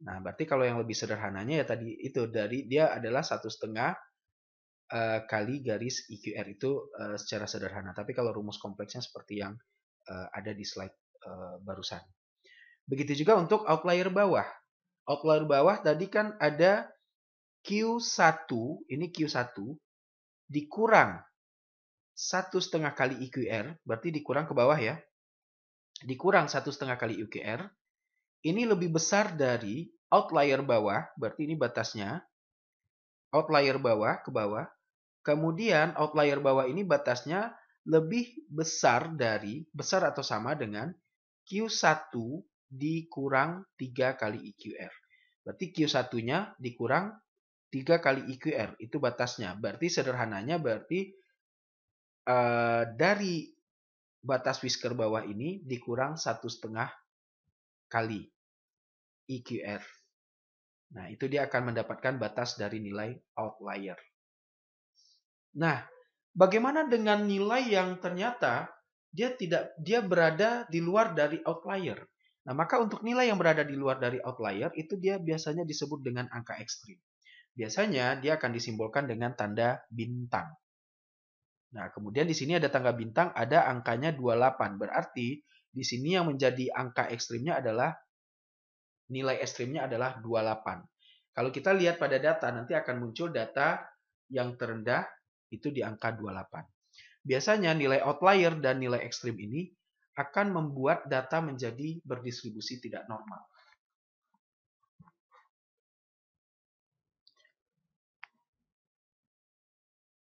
Nah, berarti kalau yang lebih sederhananya ya tadi itu dia adalah 1,5 kali garis IQR itu secara sederhana. Tapi kalau rumus kompleksnya seperti yang ada di slide barusan. Begitu juga untuk outlier bawah. Outlier bawah tadi kan ada Q1, ini Q1 dikurang 1,5 kali IQR, berarti dikurang ke bawah ya. Dikurang 1,5 kali IQR, ini lebih besar dari outlier bawah, berarti ini batasnya. Outlier bawah ke bawah. Kemudian outlier bawah ini batasnya lebih besar atau sama dengan Q1 dikurang 3 kali IQR. Berarti Q1-nya dikurang 3 kali IQR. Itu batasnya. Berarti sederhananya dari batas whisker bawah ini dikurang 1,5 kali IQR. Nah, itu dia akan mendapatkan batas dari nilai outlier. Nah, bagaimana dengan nilai yang ternyata dia berada di luar dari outlier? Nah, maka untuk nilai yang berada di luar dari outlier itu dia biasanya disebut dengan angka ekstrim. Biasanya dia akan disimbolkan dengan tanda bintang. Nah, kemudian di sini ada tanda bintang, ada angkanya 28. Berarti di sini yang menjadi angka ekstrimnya adalah nilai ekstrimnya adalah 28. Kalau kita lihat pada data, nanti akan muncul data yang terendah itu di angka 28. Biasanya nilai outlier dan nilai ekstrim ini akan membuat data menjadi berdistribusi tidak normal.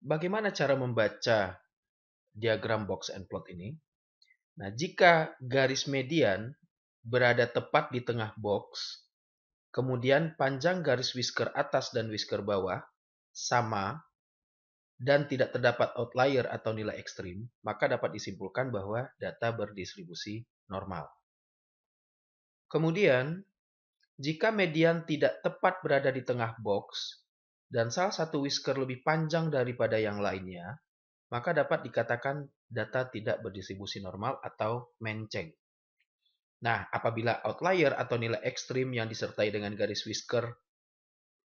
Bagaimana cara membaca diagram box and plot ini? Nah, jika garis median berada tepat di tengah box, kemudian panjang garis whisker atas dan whisker bawah sama, dan tidak terdapat outlier atau nilai ekstrim, maka dapat disimpulkan bahwa data berdistribusi normal. Kemudian, jika median tidak tepat berada di tengah box, dan salah satu whisker lebih panjang daripada yang lainnya, maka dapat dikatakan data tidak berdistribusi normal atau menceng. Nah, apabila outlier atau nilai ekstrim yang disertai dengan garis whisker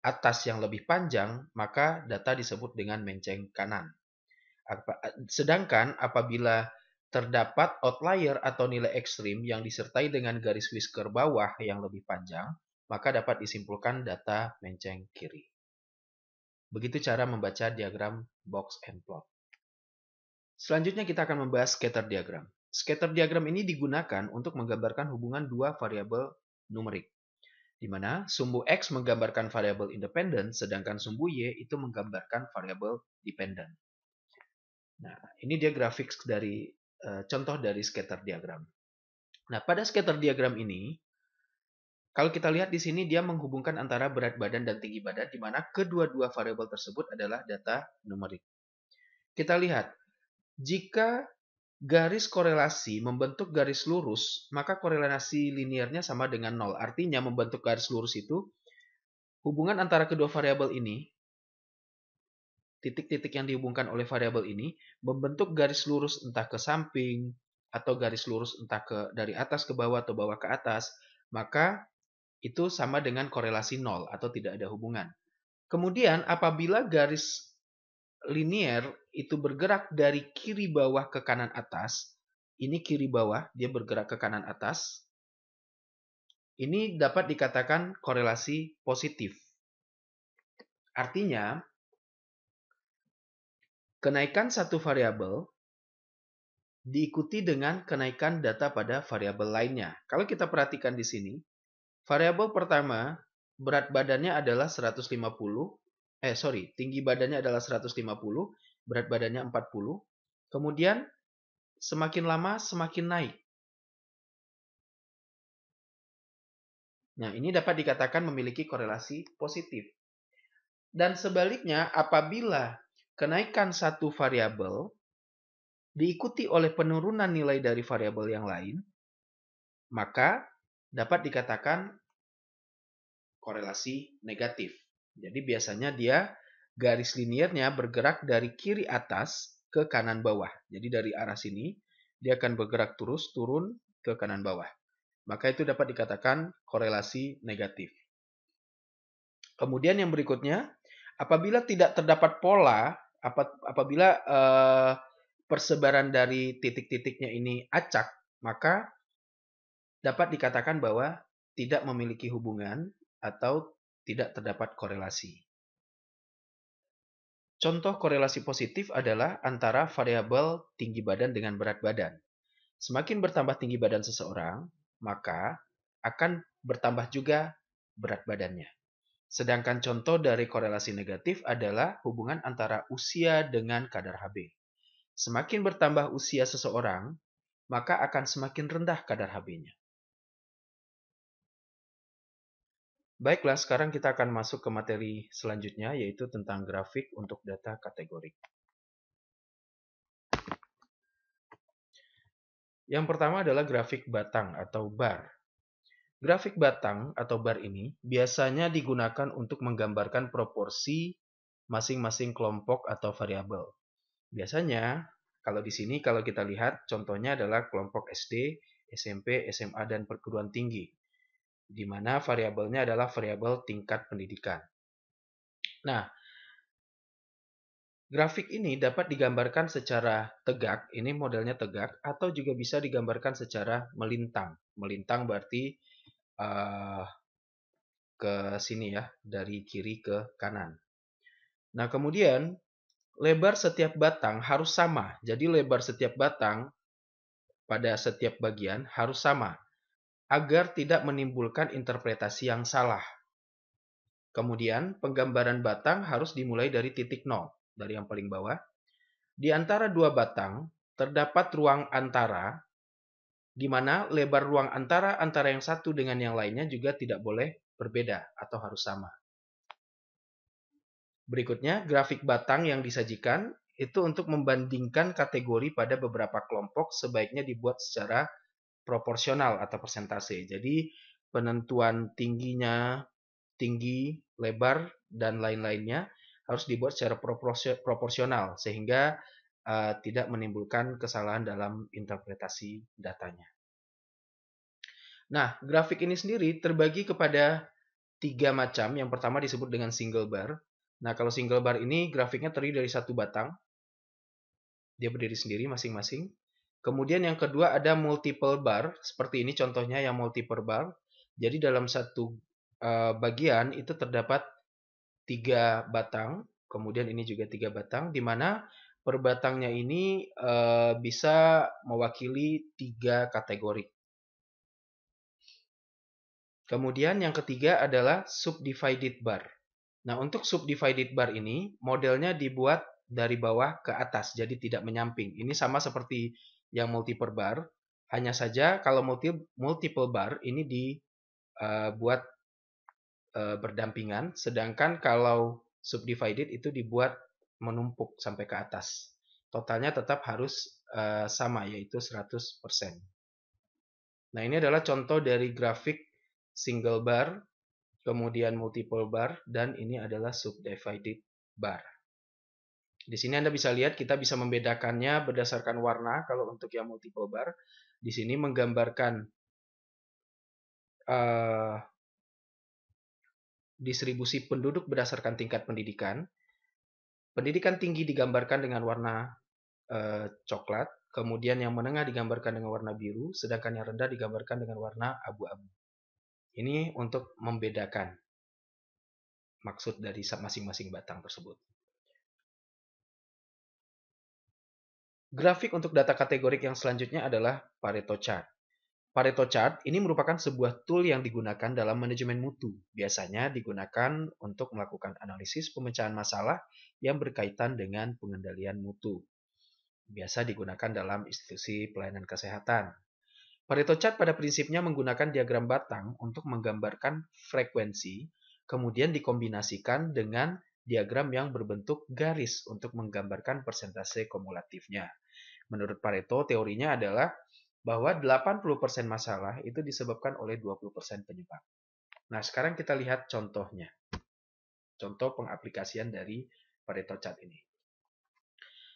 atas yang lebih panjang, maka data disebut dengan menceng kanan. Sedangkan apabila terdapat outlier atau nilai ekstrim yang disertai dengan garis whisker bawah yang lebih panjang, maka dapat disimpulkan data menceng kiri. Begitu cara membaca diagram box and plot. Selanjutnya kita akan membahas scatter diagram. Scatter diagram ini digunakan untuk menggambarkan hubungan dua variabel numerik, di mana sumbu X menggambarkan variabel independen, sedangkan sumbu Y itu menggambarkan variabel dependen. Nah, ini dia grafik dari contoh dari scatter diagram. Nah, pada scatter diagram ini, kalau kita lihat di sini dia menghubungkan antara berat badan dan tinggi badan, di mana kedua-dua variabel tersebut adalah data numerik. Kita lihat, jika garis korelasi membentuk garis lurus, maka korelasi linearnya sama dengan 0. Artinya membentuk garis lurus itu, hubungan antara kedua variabel ini, titik-titik yang dihubungkan oleh variabel ini membentuk garis lurus entah ke samping atau garis lurus entah dari atas ke bawah atau bawah ke atas, maka itu sama dengan korelasi 0 atau tidak ada hubungan. Kemudian apabila garis linear itu bergerak dari kiri bawah ke kanan atas, ini kiri bawah, dia bergerak ke kanan atas, ini dapat dikatakan korelasi positif. Artinya, kenaikan satu variabel diikuti dengan kenaikan data pada variabel lainnya. Kalau kita perhatikan di sini, variabel pertama berat badannya adalah 150, tinggi badannya adalah 150, berat badannya 40. Kemudian semakin lama semakin naik. Nah, ini dapat dikatakan memiliki korelasi positif. Dan sebaliknya, apabila kenaikan satu variabel diikuti oleh penurunan nilai dari variabel yang lain, maka dapat dikatakan korelasi negatif. Jadi biasanya dia garis linearnya bergerak dari kiri atas ke kanan bawah. Jadi dari arah sini dia akan bergerak terus turun ke kanan bawah. Maka itu dapat dikatakan korelasi negatif. Kemudian yang berikutnya, apabila tidak terdapat pola, apabila persebaran dari titik-titiknya ini acak, maka dapat dikatakan bahwa tidak memiliki hubungan atau tidak terdapat korelasi. Contoh korelasi positif adalah antara variabel tinggi badan dengan berat badan. Semakin bertambah tinggi badan seseorang, maka akan bertambah juga berat badannya. Sedangkan contoh dari korelasi negatif adalah hubungan antara usia dengan kadar Hb. Semakin bertambah usia seseorang, maka akan semakin rendah kadar Hb-nya. Baiklah, sekarang kita akan masuk ke materi selanjutnya, yaitu tentang grafik untuk data kategorik. Yang pertama adalah grafik batang atau bar. Grafik batang atau bar ini biasanya digunakan untuk menggambarkan proporsi masing-masing kelompok atau variabel. Biasanya, kalau di sini kalau kita lihat contohnya adalah kelompok SD, SMP, SMA, dan perguruan tinggi, di mana variabelnya adalah variabel tingkat pendidikan. Nah, grafik ini dapat digambarkan secara tegak, ini modelnya tegak, atau juga bisa digambarkan secara melintang. Melintang berarti ke sini ya, dari kiri ke kanan. Nah, kemudian lebar setiap batang harus sama. Jadi lebar setiap batang pada setiap bagian harus sama, agar tidak menimbulkan interpretasi yang salah. Kemudian, penggambaran batang harus dimulai dari titik 0, dari yang paling bawah. Di antara dua batang, terdapat ruang antara, di mana lebar ruang antara yang satu dengan yang lainnya juga tidak boleh berbeda atau harus sama. Berikutnya, grafik batang yang disajikan itu untuk membandingkan kategori pada beberapa kelompok sebaiknya dibuat secara proporsional atau persentase. Jadi, penentuan tingginya, tinggi, lebar, dan lain-lainnya harus dibuat secara proporsional sehingga tidak menimbulkan kesalahan dalam interpretasi datanya. Nah, grafik ini sendiri terbagi kepada 3 macam. Yang pertama disebut dengan single bar. Nah, kalau single bar ini grafiknya terdiri dari satu batang. Dia berdiri sendiri masing-masing. Kemudian yang kedua ada multiple bar. Seperti ini contohnya yang multiple bar. Jadi dalam satu bagian itu terdapat 3 batang. Kemudian ini juga 3 batang. Di mana per batangnya ini bisa mewakili 3 kategori. Kemudian yang ketiga adalah subdivided bar. Nah, untuk subdivided bar ini modelnya dibuat dari bawah ke atas, jadi tidak menyamping. Ini sama seperti yang multiple bar, hanya saja kalau multiple bar ini dibuat berdampingan, sedangkan kalau subdivided itu dibuat menumpuk sampai ke atas. Totalnya tetap harus sama, yaitu 100%. Nah, ini adalah contoh dari grafik single bar, kemudian multiple bar, dan ini adalah subdivided bar. Di sini Anda bisa lihat kita bisa membedakannya berdasarkan warna. Kalau untuk yang multiple bar, di sini menggambarkan distribusi penduduk berdasarkan tingkat pendidikan. Pendidikan tinggi digambarkan dengan warna coklat, kemudian yang menengah digambarkan dengan warna biru, sedangkan yang rendah digambarkan dengan warna abu-abu. Ini untuk membedakan maksud dari masing-masing batang tersebut. Grafik untuk data kategorik yang selanjutnya adalah Pareto Chart. Pareto Chart ini merupakan sebuah tool yang digunakan dalam manajemen mutu. Biasanya digunakan untuk melakukan analisis pemecahan masalah yang berkaitan dengan pengendalian mutu. Biasa digunakan dalam institusi pelayanan kesehatan. Pareto Chart pada prinsipnya menggunakan diagram batang untuk menggambarkan frekuensi, kemudian dikombinasikan dengan diagram yang berbentuk garis untuk menggambarkan persentase kumulatifnya. Menurut Pareto, teorinya adalah bahwa 80% masalah itu disebabkan oleh 20% penyebab. Nah, sekarang kita lihat contohnya. Contoh pengaplikasian dari Pareto Chart ini.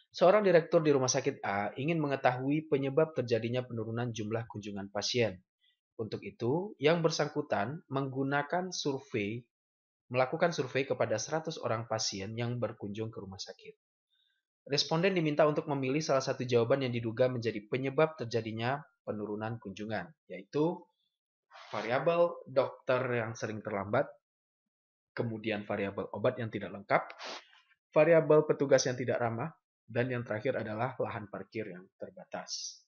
Seorang direktur di rumah sakit A ingin mengetahui penyebab terjadinya penurunan jumlah kunjungan pasien. Untuk itu, yang bersangkutan melakukan survei kepada 100 orang pasien yang berkunjung ke rumah sakit. Responden diminta untuk memilih salah satu jawaban yang diduga menjadi penyebab terjadinya penurunan kunjungan, yaitu variabel dokter yang sering terlambat, kemudian variabel obat yang tidak lengkap, variabel petugas yang tidak ramah, dan yang terakhir adalah lahan parkir yang terbatas.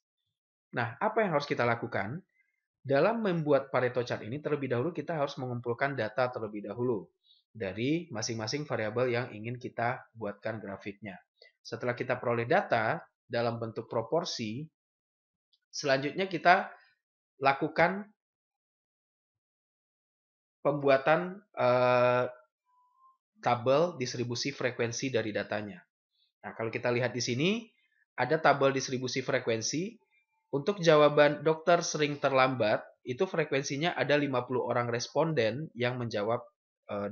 Nah, apa yang harus kita lakukan? Dalam membuat Pareto chart ini, terlebih dahulu kita harus mengumpulkan data terlebih dahulu dari masing-masing variabel yang ingin kita buatkan grafiknya. Setelah kita peroleh data dalam bentuk proporsi, selanjutnya kita lakukan pembuatan tabel distribusi frekuensi dari datanya. Nah, kalau kita lihat di sini, ada tabel distribusi frekuensi. Untuk jawaban dokter sering terlambat, itu frekuensinya ada 50 orang responden yang menjawab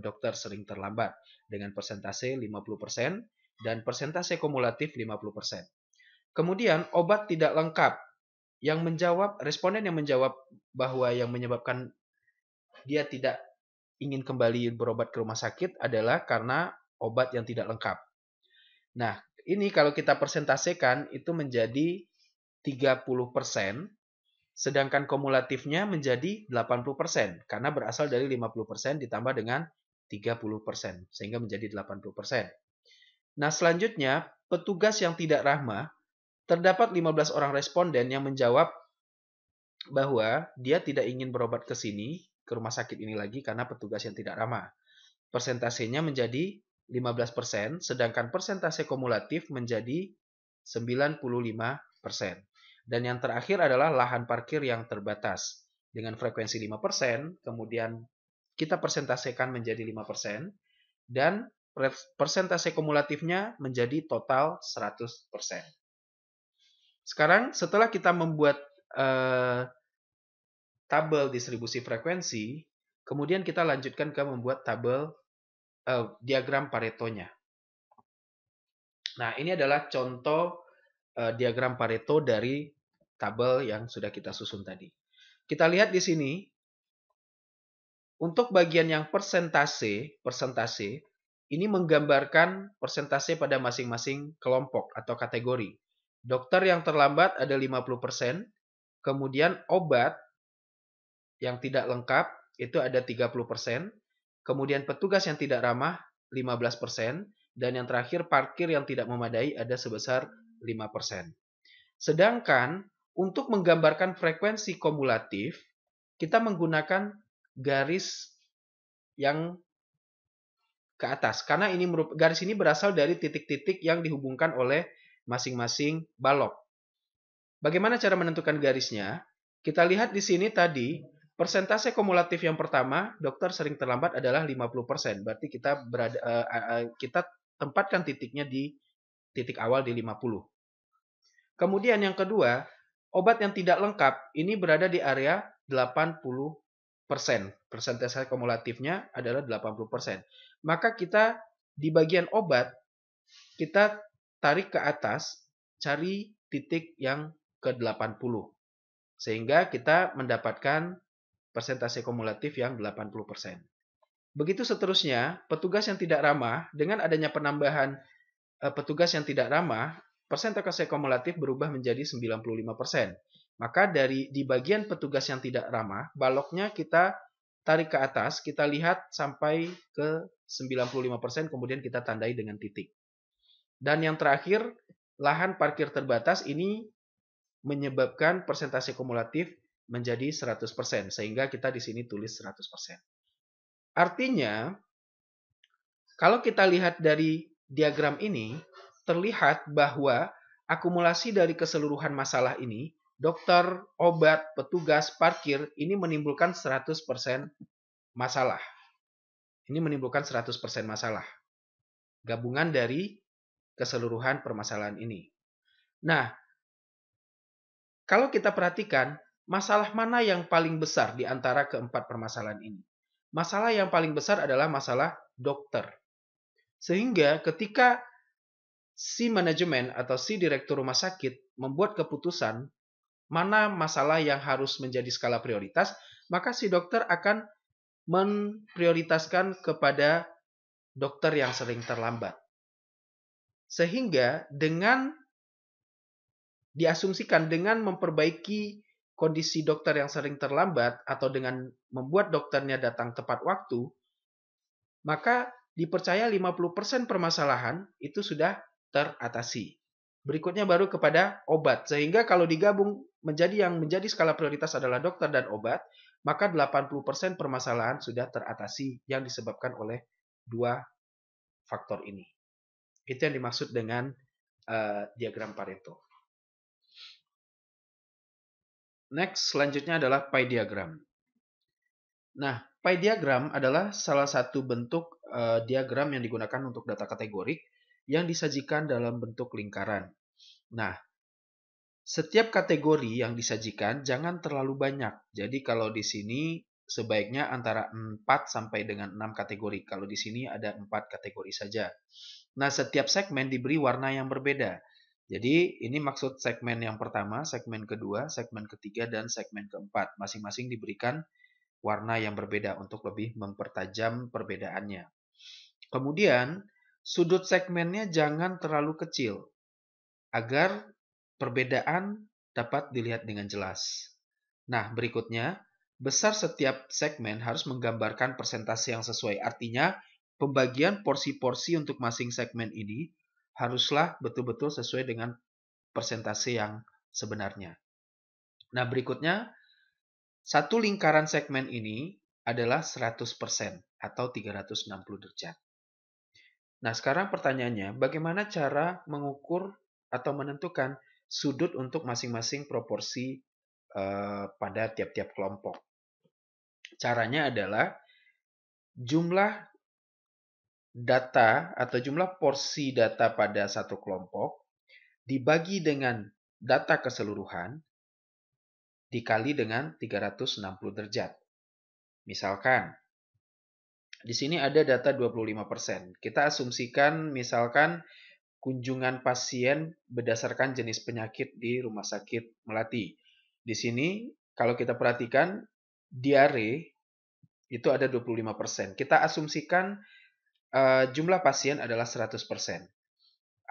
dokter sering terlambat dengan persentase 50% dan persentase kumulatif 50%. Kemudian obat tidak lengkap, yang menjawab responden yang menjawab bahwa yang menyebabkan dia tidak ingin kembali berobat ke rumah sakit adalah karena obat yang tidak lengkap. Nah, ini kalau kita persentasekan itu menjadi 30%, sedangkan kumulatifnya menjadi 80% karena berasal dari 50% ditambah dengan 30%, sehingga menjadi 80%. Nah, selanjutnya, petugas yang tidak ramah, terdapat 15 orang responden yang menjawab bahwa dia tidak ingin berobat ke sini, ke rumah sakit ini lagi karena petugas yang tidak ramah. Persentasenya menjadi 15%, sedangkan persentase kumulatif menjadi 95%. Dan yang terakhir adalah lahan parkir yang terbatas. Dengan frekuensi 5%, kemudian kita persentasekan menjadi 5%, dan persentase kumulatifnya menjadi total 100%. Sekarang setelah kita membuat tabel distribusi frekuensi, kemudian kita lanjutkan ke membuat tabel diagram Paretonya. Nah, ini adalah contoh diagram Pareto dari tabel yang sudah kita susun tadi. Kita lihat di sini, untuk bagian yang persentase, ini menggambarkan persentase pada masing-masing kelompok atau kategori. Dokter yang terlambat ada 50%, kemudian obat yang tidak lengkap itu ada 30%, kemudian petugas yang tidak ramah 15%, dan yang terakhir parkir yang tidak memadai ada sebesar 5%. Sedangkan untuk menggambarkan frekuensi kumulatif, kita menggunakan garis yang ke atas. Karena garis ini berasal dari titik-titik yang dihubungkan oleh masing-masing balok. Bagaimana cara menentukan garisnya? Kita lihat di sini tadi, persentase kumulatif yang pertama, dokter sering terlambat adalah 50%. Berarti kita tempatkan titiknya di titik awal di 50. Kemudian yang kedua, obat yang tidak lengkap ini berada di area 80%. Persentase kumulatifnya adalah 80%. Maka kita di bagian obat, kita tarik ke atas, cari titik yang ke 80. Sehingga kita mendapatkan persentase kumulatif yang 80%. Begitu seterusnya, petugas yang tidak ramah, dengan adanya penambahan petugas yang tidak ramah, persentase kumulatif berubah menjadi 95%. Maka di bagian petugas yang tidak ramah, baloknya kita tarik ke atas, kita lihat sampai ke 95%, kemudian kita tandai dengan titik. Dan yang terakhir, lahan parkir terbatas ini menyebabkan persentase kumulatif menjadi 100%, sehingga kita di sini tulis 100%. Artinya, kalau kita lihat dari diagram ini, terlihat bahwa akumulasi dari keseluruhan masalah ini, dokter, obat, petugas, parkir, ini menimbulkan 100% masalah. Ini menimbulkan 100% masalah. Gabungan dari keseluruhan permasalahan ini. Nah, kalau kita perhatikan, masalah mana yang paling besar di antara keempat permasalahan ini? Masalah yang paling besar adalah masalah dokter. Sehingga ketika si manajemen atau si direktur rumah sakit membuat keputusan mana masalah yang harus menjadi skala prioritas, maka si dokter akan memprioritaskan kepada dokter yang sering terlambat. Sehingga dengan diasumsikan dengan memperbaiki kondisi dokter yang sering terlambat atau dengan membuat dokternya datang tepat waktu, maka dipercaya 50% permasalahan itu sudah teratasi. Berikutnya baru kepada obat. Sehingga kalau digabung yang menjadi skala prioritas adalah dokter dan obat, maka 80% permasalahan sudah teratasi yang disebabkan oleh dua faktor ini. Itu yang dimaksud dengan diagram Pareto. Next, selanjutnya adalah pie diagram. Nah, pie diagram adalah salah satu bentuk diagram yang digunakan untuk data kategorik yang disajikan dalam bentuk lingkaran. Nah, setiap kategori yang disajikan jangan terlalu banyak. Jadi kalau di sini sebaiknya antara 4 sampai dengan 6 kategori. Kalau di sini ada 4 kategori saja. Nah, setiap segmen diberi warna yang berbeda. Jadi ini maksud segmen yang pertama, segmen kedua, segmen ketiga, dan segmen keempat. Masing-masing diberikan warna yang berbeda untuk lebih mempertajam perbedaannya. Kemudian, sudut segmennya jangan terlalu kecil agar perbedaan dapat dilihat dengan jelas. Nah, berikutnya, besar setiap segmen harus menggambarkan persentase yang sesuai. Artinya, pembagian porsi-porsi untuk masing segmen ini haruslah betul-betul sesuai dengan persentase yang sebenarnya. Nah, berikutnya, satu lingkaran segmen ini adalah 100% atau 360 derajat. Nah, sekarang pertanyaannya, bagaimana cara mengukur atau menentukan sudut untuk masing-masing proporsi pada tiap-tiap kelompok? Caranya adalah jumlah data atau jumlah porsi data pada satu kelompok dibagi dengan data keseluruhan dikali dengan 360 derajat. Misalkan, di sini ada data 25%. Kita asumsikan misalkan kunjungan pasien berdasarkan jenis penyakit di Rumah Sakit Melati. Di sini kalau kita perhatikan diare itu ada 25%. Kita asumsikan jumlah pasien adalah 100%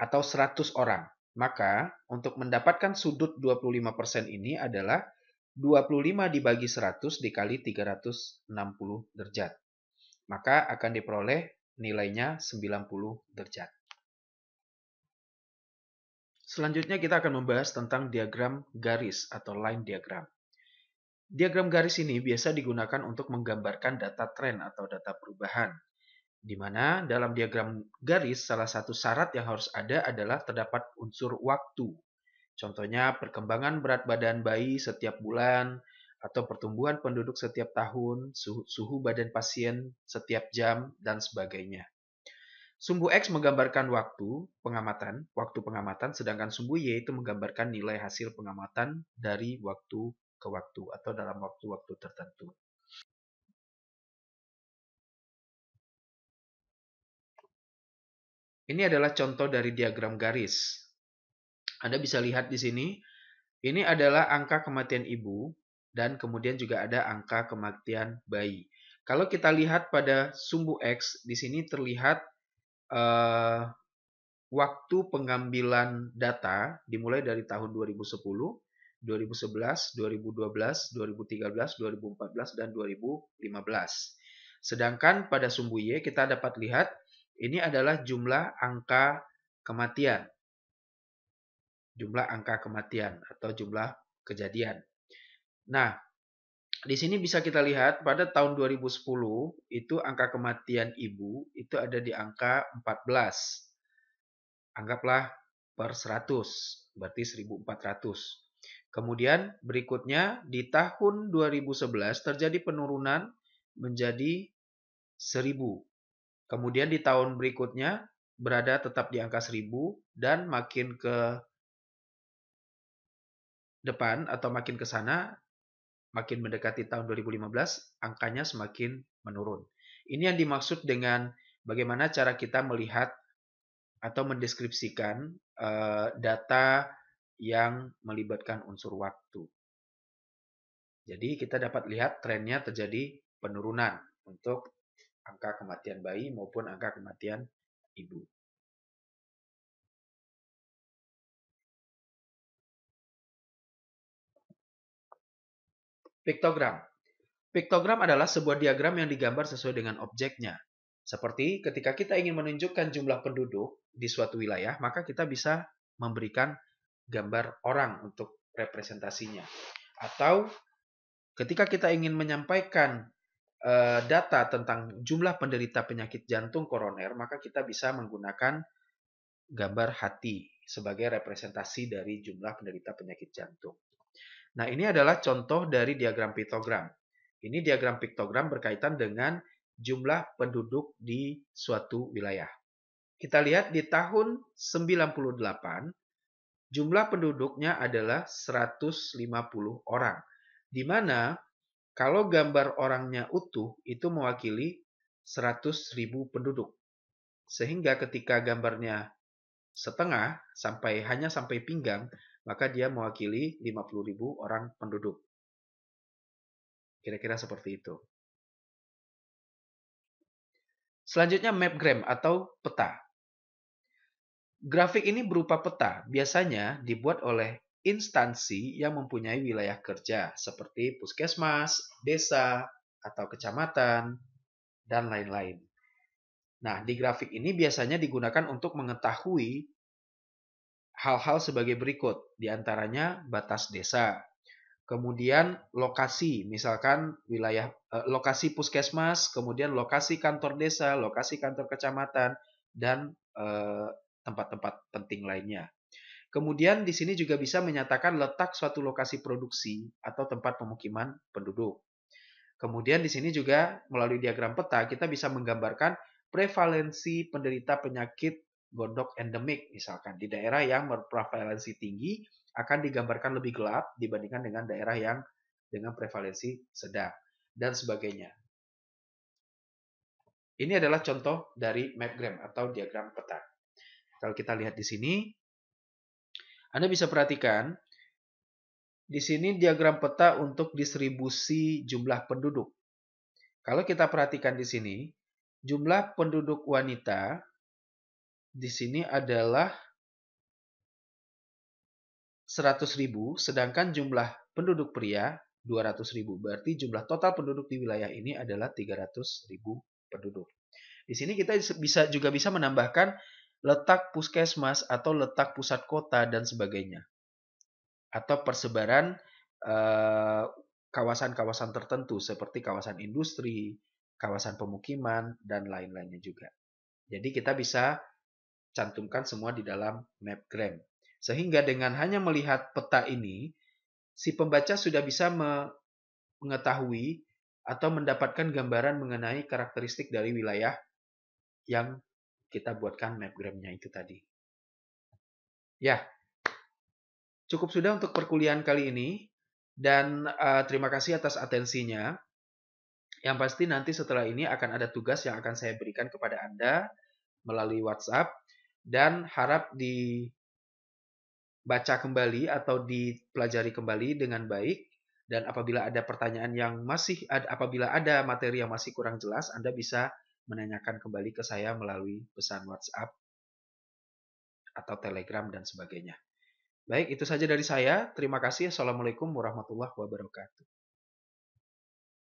atau 100 orang. Maka untuk mendapatkan sudut 25% ini adalah 25 dibagi 100 dikali 360 derajat. Maka akan diperoleh nilainya 90 derajat. Selanjutnya kita akan membahas tentang diagram garis atau line diagram. Diagram garis ini biasa digunakan untuk menggambarkan data tren atau data perubahan. Di mana dalam diagram garis salah satu syarat yang harus ada adalah terdapat unsur waktu. Contohnya perkembangan berat badan bayi setiap bulan, atau pertumbuhan penduduk setiap tahun, suhu badan pasien setiap jam, dan sebagainya. Sumbu X menggambarkan waktu pengamatan, sedangkan sumbu Y itu menggambarkan nilai hasil pengamatan dari waktu ke waktu atau dalam waktu-waktu tertentu. Ini adalah contoh dari diagram garis. Anda bisa lihat di sini, ini adalah angka kematian ibu dan kemudian juga ada angka kematian bayi. Kalau kita lihat pada sumbu X, di sini terlihat waktu pengambilan data dimulai dari tahun 2010, 2011, 2012, 2013, 2014, dan 2015. Sedangkan pada sumbu Y kita dapat lihat ini adalah jumlah angka kematian. Jumlah angka kematian atau jumlah kejadian. Nah, di sini bisa kita lihat pada tahun 2010 itu angka kematian ibu itu ada di angka 14. Anggaplah per 100, berarti 1400. Kemudian berikutnya di tahun 2011 terjadi penurunan menjadi 1000. Kemudian di tahun berikutnya berada tetap di angka 1000 dan makin ke depan atau makin ke sana, makin mendekati tahun 2015, angkanya semakin menurun. Ini yang dimaksud dengan bagaimana cara kita melihat atau mendeskripsikan data yang melibatkan unsur waktu. Jadi kita dapat lihat trennya terjadi penurunan untuk angka kematian bayi maupun angka kematian ibu. Piktogram. Piktogram adalah sebuah diagram yang digambar sesuai dengan objeknya. Seperti ketika kita ingin menunjukkan jumlah penduduk di suatu wilayah, maka kita bisa memberikan gambar orang untuk representasinya. Atau ketika kita ingin menyampaikan data tentang jumlah penderita penyakit jantung koroner, maka kita bisa menggunakan gambar hati sebagai representasi dari jumlah penderita penyakit jantung. Nah, ini adalah contoh dari diagram piktogram. Ini diagram piktogram berkaitan dengan jumlah penduduk di suatu wilayah. Kita lihat di tahun 98, jumlah penduduknya adalah 150 orang. Di mana kalau gambar orangnya utuh, itu mewakili 100.000 penduduk. Sehingga ketika gambarnya setengah, hanya sampai pinggang, maka dia mewakili 50.000 orang penduduk. Kira-kira seperti itu. Selanjutnya mapgram atau peta. Grafik ini berupa peta, biasanya dibuat oleh instansi yang mempunyai wilayah kerja seperti puskesmas, desa, atau kecamatan, dan lain-lain. Nah, di grafik ini biasanya digunakan untuk mengetahui hal-hal sebagai berikut, di antaranya batas desa, kemudian lokasi, misalkan lokasi puskesmas, kemudian lokasi kantor desa, lokasi kantor kecamatan, dan tempat-tempat penting lainnya. Kemudian di sini juga bisa menyatakan letak suatu lokasi produksi atau tempat pemukiman penduduk. Kemudian di sini juga melalui diagram peta kita bisa menggambarkan prevalensi penderita penyakit gondok endemik, misalkan di daerah yang berprevalensi tinggi akan digambarkan lebih gelap dibandingkan dengan daerah yang dengan prevalensi sedang, dan sebagainya. Ini adalah contoh dari mapgram atau diagram peta. Kalau kita lihat di sini, Anda bisa perhatikan, di sini diagram peta untuk distribusi jumlah penduduk. Kalau kita perhatikan di sini, jumlah penduduk wanita di sini adalah 100.000, sedangkan jumlah penduduk pria 200.000. Berarti jumlah total penduduk di wilayah ini adalah 300.000 penduduk. Di sini kita juga bisa menambahkan letak puskesmas atau letak pusat kota dan sebagainya. Atau persebaran kawasan-kawasan tertentu seperti kawasan industri, kawasan pemukiman, dan lain-lainnya juga. Jadi kita bisa cantumkan semua di dalam mapgram. Sehingga dengan hanya melihat peta ini, si pembaca sudah bisa mengetahui atau mendapatkan gambaran mengenai karakteristik dari wilayah yang kita buatkan mapgramnya itu tadi. Ya, cukup sudah untuk perkuliahan kali ini. Dan terima kasih atas atensinya. Yang pasti nanti setelah ini akan ada tugas yang akan saya berikan kepada Anda melalui WhatsApp. Dan harap baca kembali atau dipelajari kembali dengan baik, dan apabila ada pertanyaan apabila ada materi yang masih kurang jelas, Anda bisa menanyakan kembali ke saya melalui pesan WhatsApp atau Telegram dan sebagainya. Baik, itu saja dari saya. Terima kasih. Assalamualaikum warahmatullahi wabarakatuh.